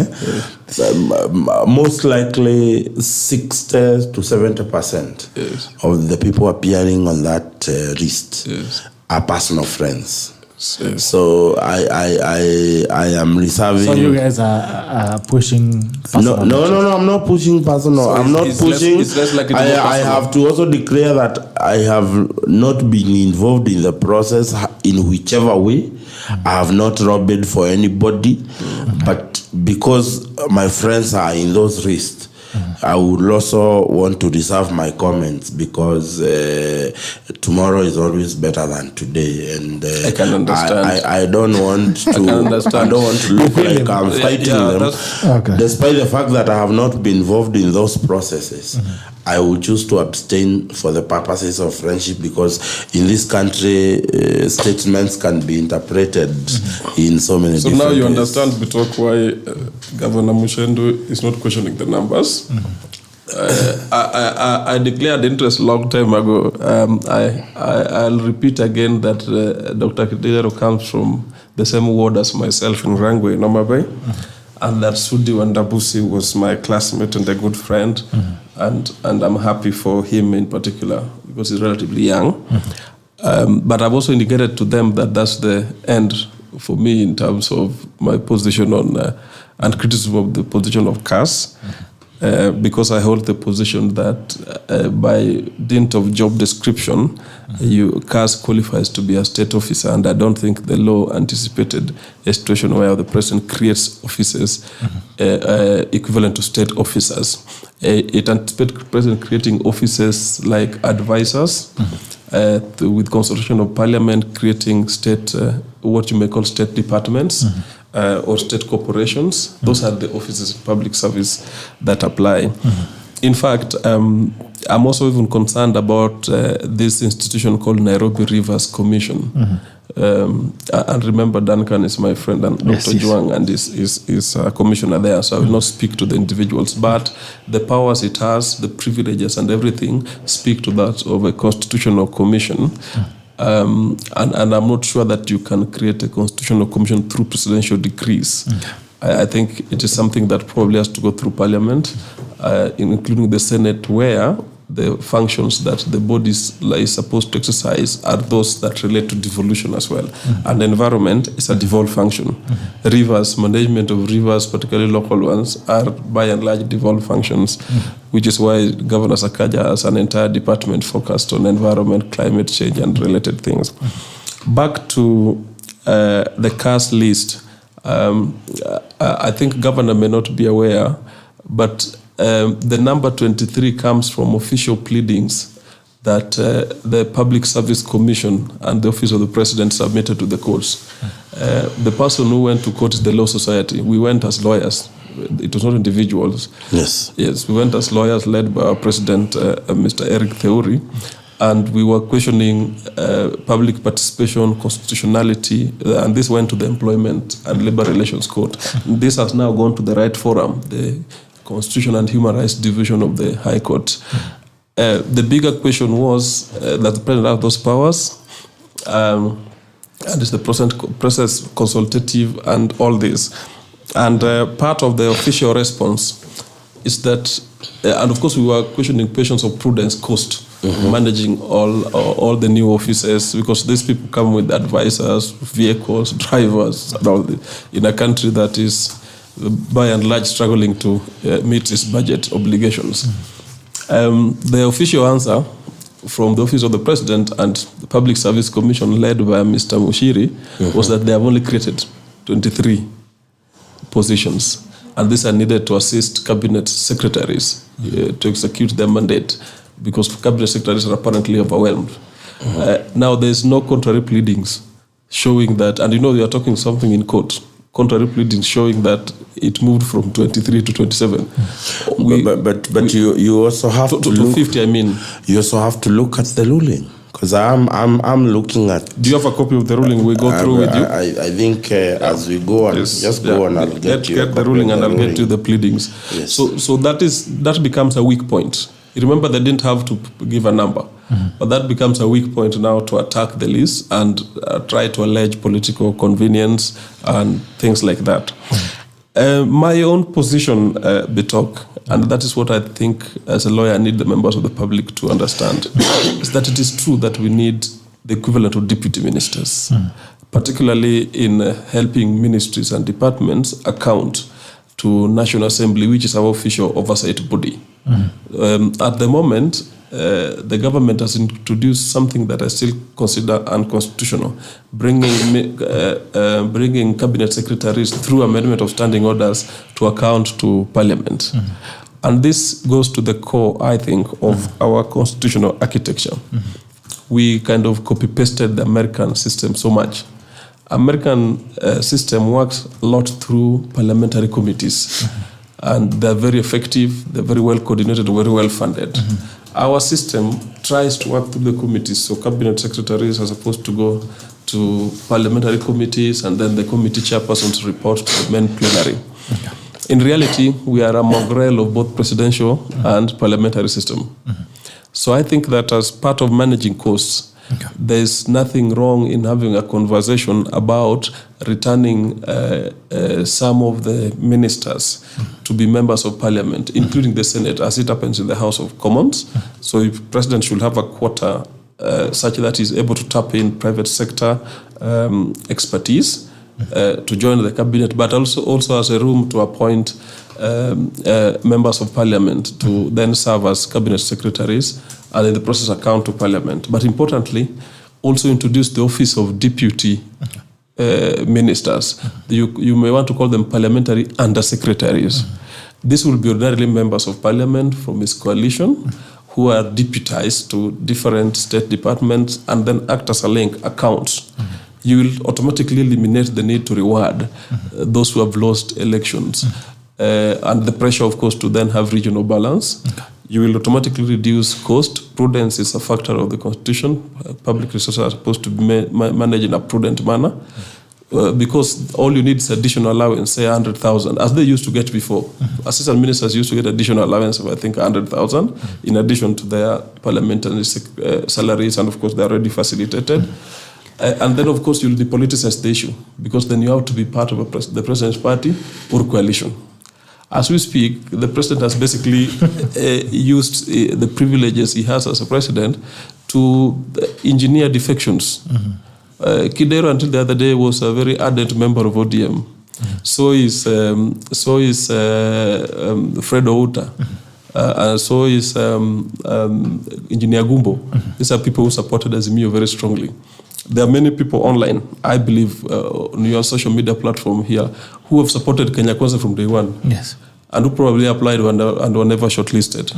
Most likely 60 to 70% of the people appearing on that list are personal friends. So I am reserving. So you guys are pushing personal? No, I'm not pushing personal. So I'm not pushing. I have to also declare that I have not been involved in the process in whichever way. I have not lobbied for anybody, but because my friends are in those lists, I would also want to reserve my comments, because tomorrow is always better than today, and I can understand. I don't want to. I don't want to look like I'm fighting them, despite the fact that I have not been involved in those processes. I would choose to abstain for the purposes of friendship, because in this country, statements can be interpreted in so many different ways. So now you understand, Bitok, why Governor Muchendu is not questioning the numbers. I declared interest long time ago. I'll repeat again that Dr. Kidero comes from the same ward as myself in Rangwe, Nomabay. And that Sudi Wandabusi was my classmate and a good friend. And I'm happy for him in particular, because he's relatively young. But I've also indicated to them that that's the end for me in terms of my position on and criticism of the position of CAS. Because I hold the position that by dint of job description, CAS qualifies to be a state officer, and I don't think the law anticipated a situation where the president creates offices equivalent to state officers. It anticipates the president creating offices like advisors, with consultation of parliament, creating state, what you may call state departments. Or state corporations. Those are the offices in public service that apply. In fact, I'm also even concerned about this institution called Nairobi Rivers Commission. And remember, Duncan is my friend, and Dr. Juang, and is a commissioner there, so I will not speak to the individuals, but the powers it has, the privileges and everything speak to that of a constitutional commission. And I'm not sure that you can create a constitutional commission through presidential decrees. I think it is something that probably has to go through parliament, including the Senate, where the functions that the body is supposed to exercise are those that relate to devolution as well. And environment is a devolved function. Rivers, management of rivers, particularly local ones, are by and large devolved functions, which is why Governor Sakaja has an entire department focused on environment, climate change, and related things. Back to the CAS list, I think Governor may not be aware, but the number 23 comes from official pleadings that the Public Service Commission and the Office of the President submitted to the courts. The person who went to court is the Law Society. We went as lawyers. It was not individuals. Yes, we went as lawyers led by our President, Mr. Eric Theuri, and we were questioning public participation, constitutionality, and this went to the Employment and Labor Relations Court. This has now gone to the right forum, the Constitution and Human Rights Division of the High Court. The bigger question was that the president had those powers, and is the process consultative and all this. And part of the official response is that, and of course we were questioning questions of prudence, cost, managing all the new offices, because these people come with advisors, vehicles, drivers, and all this, in a country that is by and large struggling to meet its budget obligations. The official answer from the Office of the President and the Public Service Commission led by Mr. Mushiri was that they have only created 23 positions, and these are needed to assist cabinet secretaries to execute their mandate, because cabinet secretaries are apparently overwhelmed. Now there is no contrary pleadings showing that, and you are talking something in court, contrary pleadings showing that it moved from 23 to 27. But you also have to look, 50. I mean, you also have to look at the ruling, because I'm looking at. Do you have a copy of the ruling? We go through with you. I think as we go on, go on. I'll get the ruling, and I'll get to the pleadings. Yes. So that becomes a weak point. You remember, they didn't have to give a number, but that becomes a weak point now to attack the list and try to allege political convenience and things like that. My own position, Bitok, and that is what I think as a lawyer I need the members of the public to understand, is that it is true that we need the equivalent of deputy ministers, particularly in helping ministries and departments account to National Assembly, which is our official oversight body. At the moment, the government has introduced something that I still consider unconstitutional, bringing cabinet secretaries through amendment of standing orders to account to Parliament. And this goes to the core, I think, of our constitutional architecture. We kind of copy-pasted the American system so much. American system works a lot through parliamentary committees. And they're very effective, they're very well coordinated, very well funded. Our system tries to work through the committees, so cabinet secretaries are supposed to go to parliamentary committees, and then the committee chairpersons report to the main plenary. In reality, we are a mongrel of both presidential and parliamentary system. So I think that as part of managing costs, there's nothing wrong in having a conversation about returning some of the ministers to be members of parliament, including the Senate, as it happens in the House of Commons. So if the president should have a quota such that he's able to tap in private sector expertise to join the cabinet, but also as a room to appoint members of parliament to then serve as cabinet secretaries and in the process account to parliament. But importantly, also introduce the office of deputy ministers. You may want to call them parliamentary undersecretaries. This will be ordinarily members of parliament from his coalition who are deputized to different state departments and then act as a link accounts. You will automatically eliminate the need to reward those who have lost elections. And the pressure, of course, to then have regional balance. You will automatically reduce cost. Prudence is a factor of the Constitution. Public resources are supposed to be managed in a prudent manner. Because all you need is additional allowance, say 100,000, as they used to get before. Assistant ministers used to get additional allowance of, I think, 100,000, in addition to their parliamentary salaries, and of course, they're already facilitated. And then, of course, you'll depoliticize the issue, because then you have to be part of the president's party or coalition. As we speak, the president has basically used the privileges he has as a president to engineer defections. Kidero, until the other day, was a very ardent member of ODM. So is Fred Outa. And so is Engineer Gumbo. These are people who supported Azimio very strongly. There are many people online, I believe, on your social media platform here, who have supported Kenya Kwanza from day one. Yes. And who probably applied and were never shortlisted.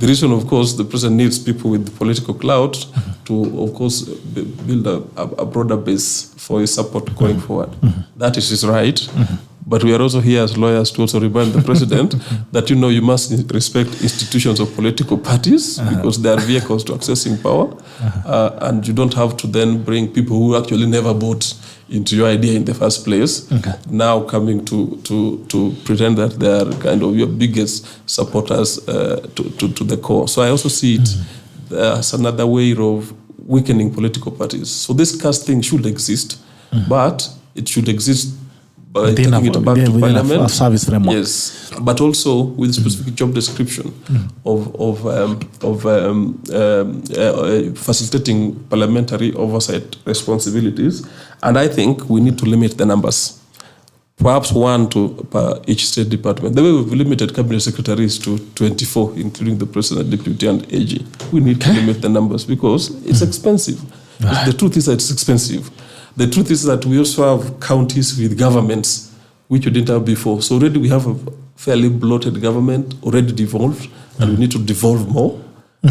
The reason, of course, the president needs people with political clout to, of course, build a broader base for his support going forward. That is his right. But we are also here as lawyers to also remind the president that, you must respect institutions of political parties because they are vehicles to accessing power. And you don't have to then bring people who actually never bought into your idea in the first place, now coming to pretend that they are kind of your biggest supporters to the core. So I also see it as another way of weakening political parties. So this caste thing should exist, but it should exist by taking it back to parliament. A service framework. Yes, but also with specific job description of facilitating parliamentary oversight responsibilities. And I think we need to limit the numbers. Perhaps one per each state department. The way we've limited cabinet secretaries to 24, including the president, deputy, and AG. We need to limit the numbers because it's expensive. The truth is that it's expensive. The truth is that we also have counties with governments, which we didn't have before. So already we have a fairly bloated government, already devolved, and we need to devolve more.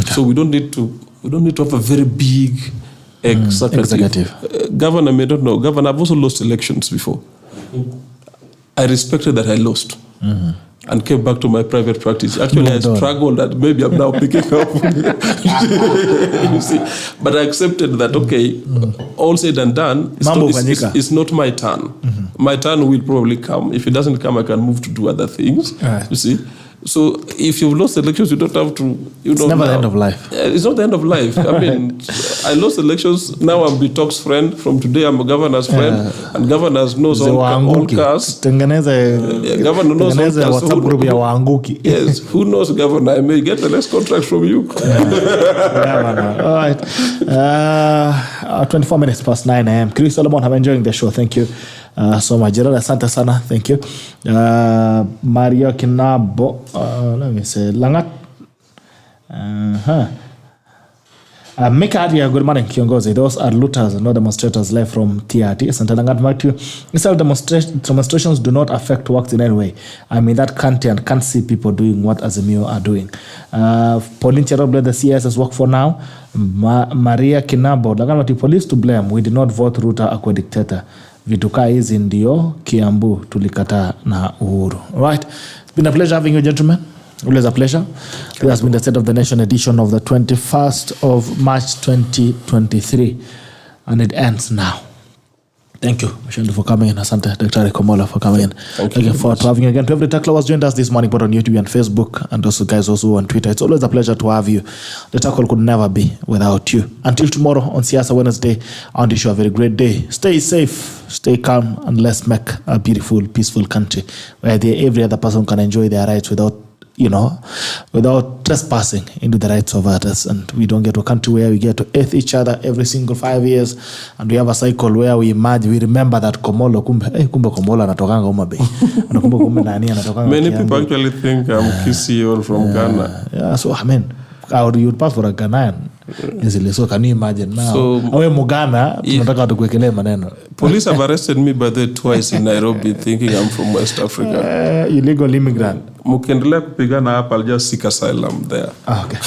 So we don't need to have a very big executive. Governor may not know. Governor, I've also lost elections before. I respected that I lost and came back to my private practice. Actually, I struggled and maybe I'm now picking up. You see, but I accepted that, okay, all said and done, it's not my turn. My turn will probably come. If it doesn't come, I can move to do other things. You see? So if you've lost elections, you don't have to, it's never the end of life. It's not the end of life. I mean, I lost elections. Now I'm Bitok's friend. From today, I'm a governor's friend. And governors knows all casts. Governor knows all casts. Yes, who knows, governor? I may get the next contract from you. All right. 24 minutes past 9 a.m. Chris Solomon, I'm enjoying the show. Thank you so much. Gerald, asante sana. Thank you. Mario Kinabo. Let me say Langat. Mika Adia, good morning, Kiongozi. Those are looters, not demonstrators, live from TRT. Santa Langat Matthew. Instead, demonstrations do not affect works in any way. I'm in that country and can't see people doing what Azimio are doing. Pauline Cherobler, the CS has worked for now. Maria Kinabo, Langat police to blame. We did not vote Ruta akwa dictator. Vituka hizi ndio Kiambu tulikata na Uhuru. All right. It's been a pleasure having you, gentlemen. Always a pleasure. This has been the State of the Nation edition of the 21st of March 2023. And it ends now. Thank you, Muchendu, for coming in. Asante, Dr. Komolo, for coming in. Looking forward to having you again. To every tackler who has joined us this morning, both on YouTube and Facebook, and also guys also on Twitter. It's always a pleasure to have you. The tackle could never be without you. Until tomorrow on Siasa Wednesday, I want to wish you a very great day. Stay safe, stay calm, and let's make a beautiful, peaceful country where every other person can enjoy their rights without trespassing into the rights of others. And we don't get to a country where we get to earth each other every single 5 years, and we have a cycle where we remember that Komolo, kumbe Komolo anatokanga Umabei. Many people actually think I'm Kisi or from Ghana. Yeah, so I mean, you'd pass for a Ghanaian easily. So can you imagine now? So, Mugana, maneno. Police have arrested me by the twice in Nairobi thinking I'm from West Africa. Illegal immigrant. Mukiendelea kupigana hapa, I'll just seek asylum there. Okay.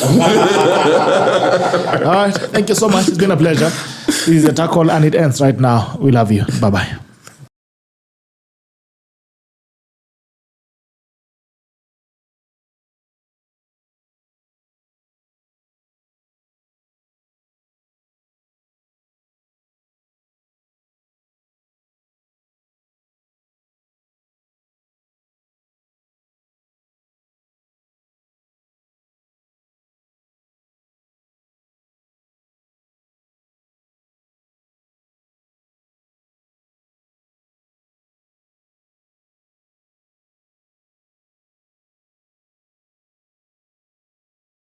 All right. Thank you so much. It's been a pleasure. This is a tackle and it ends right now. We love you. Bye-bye.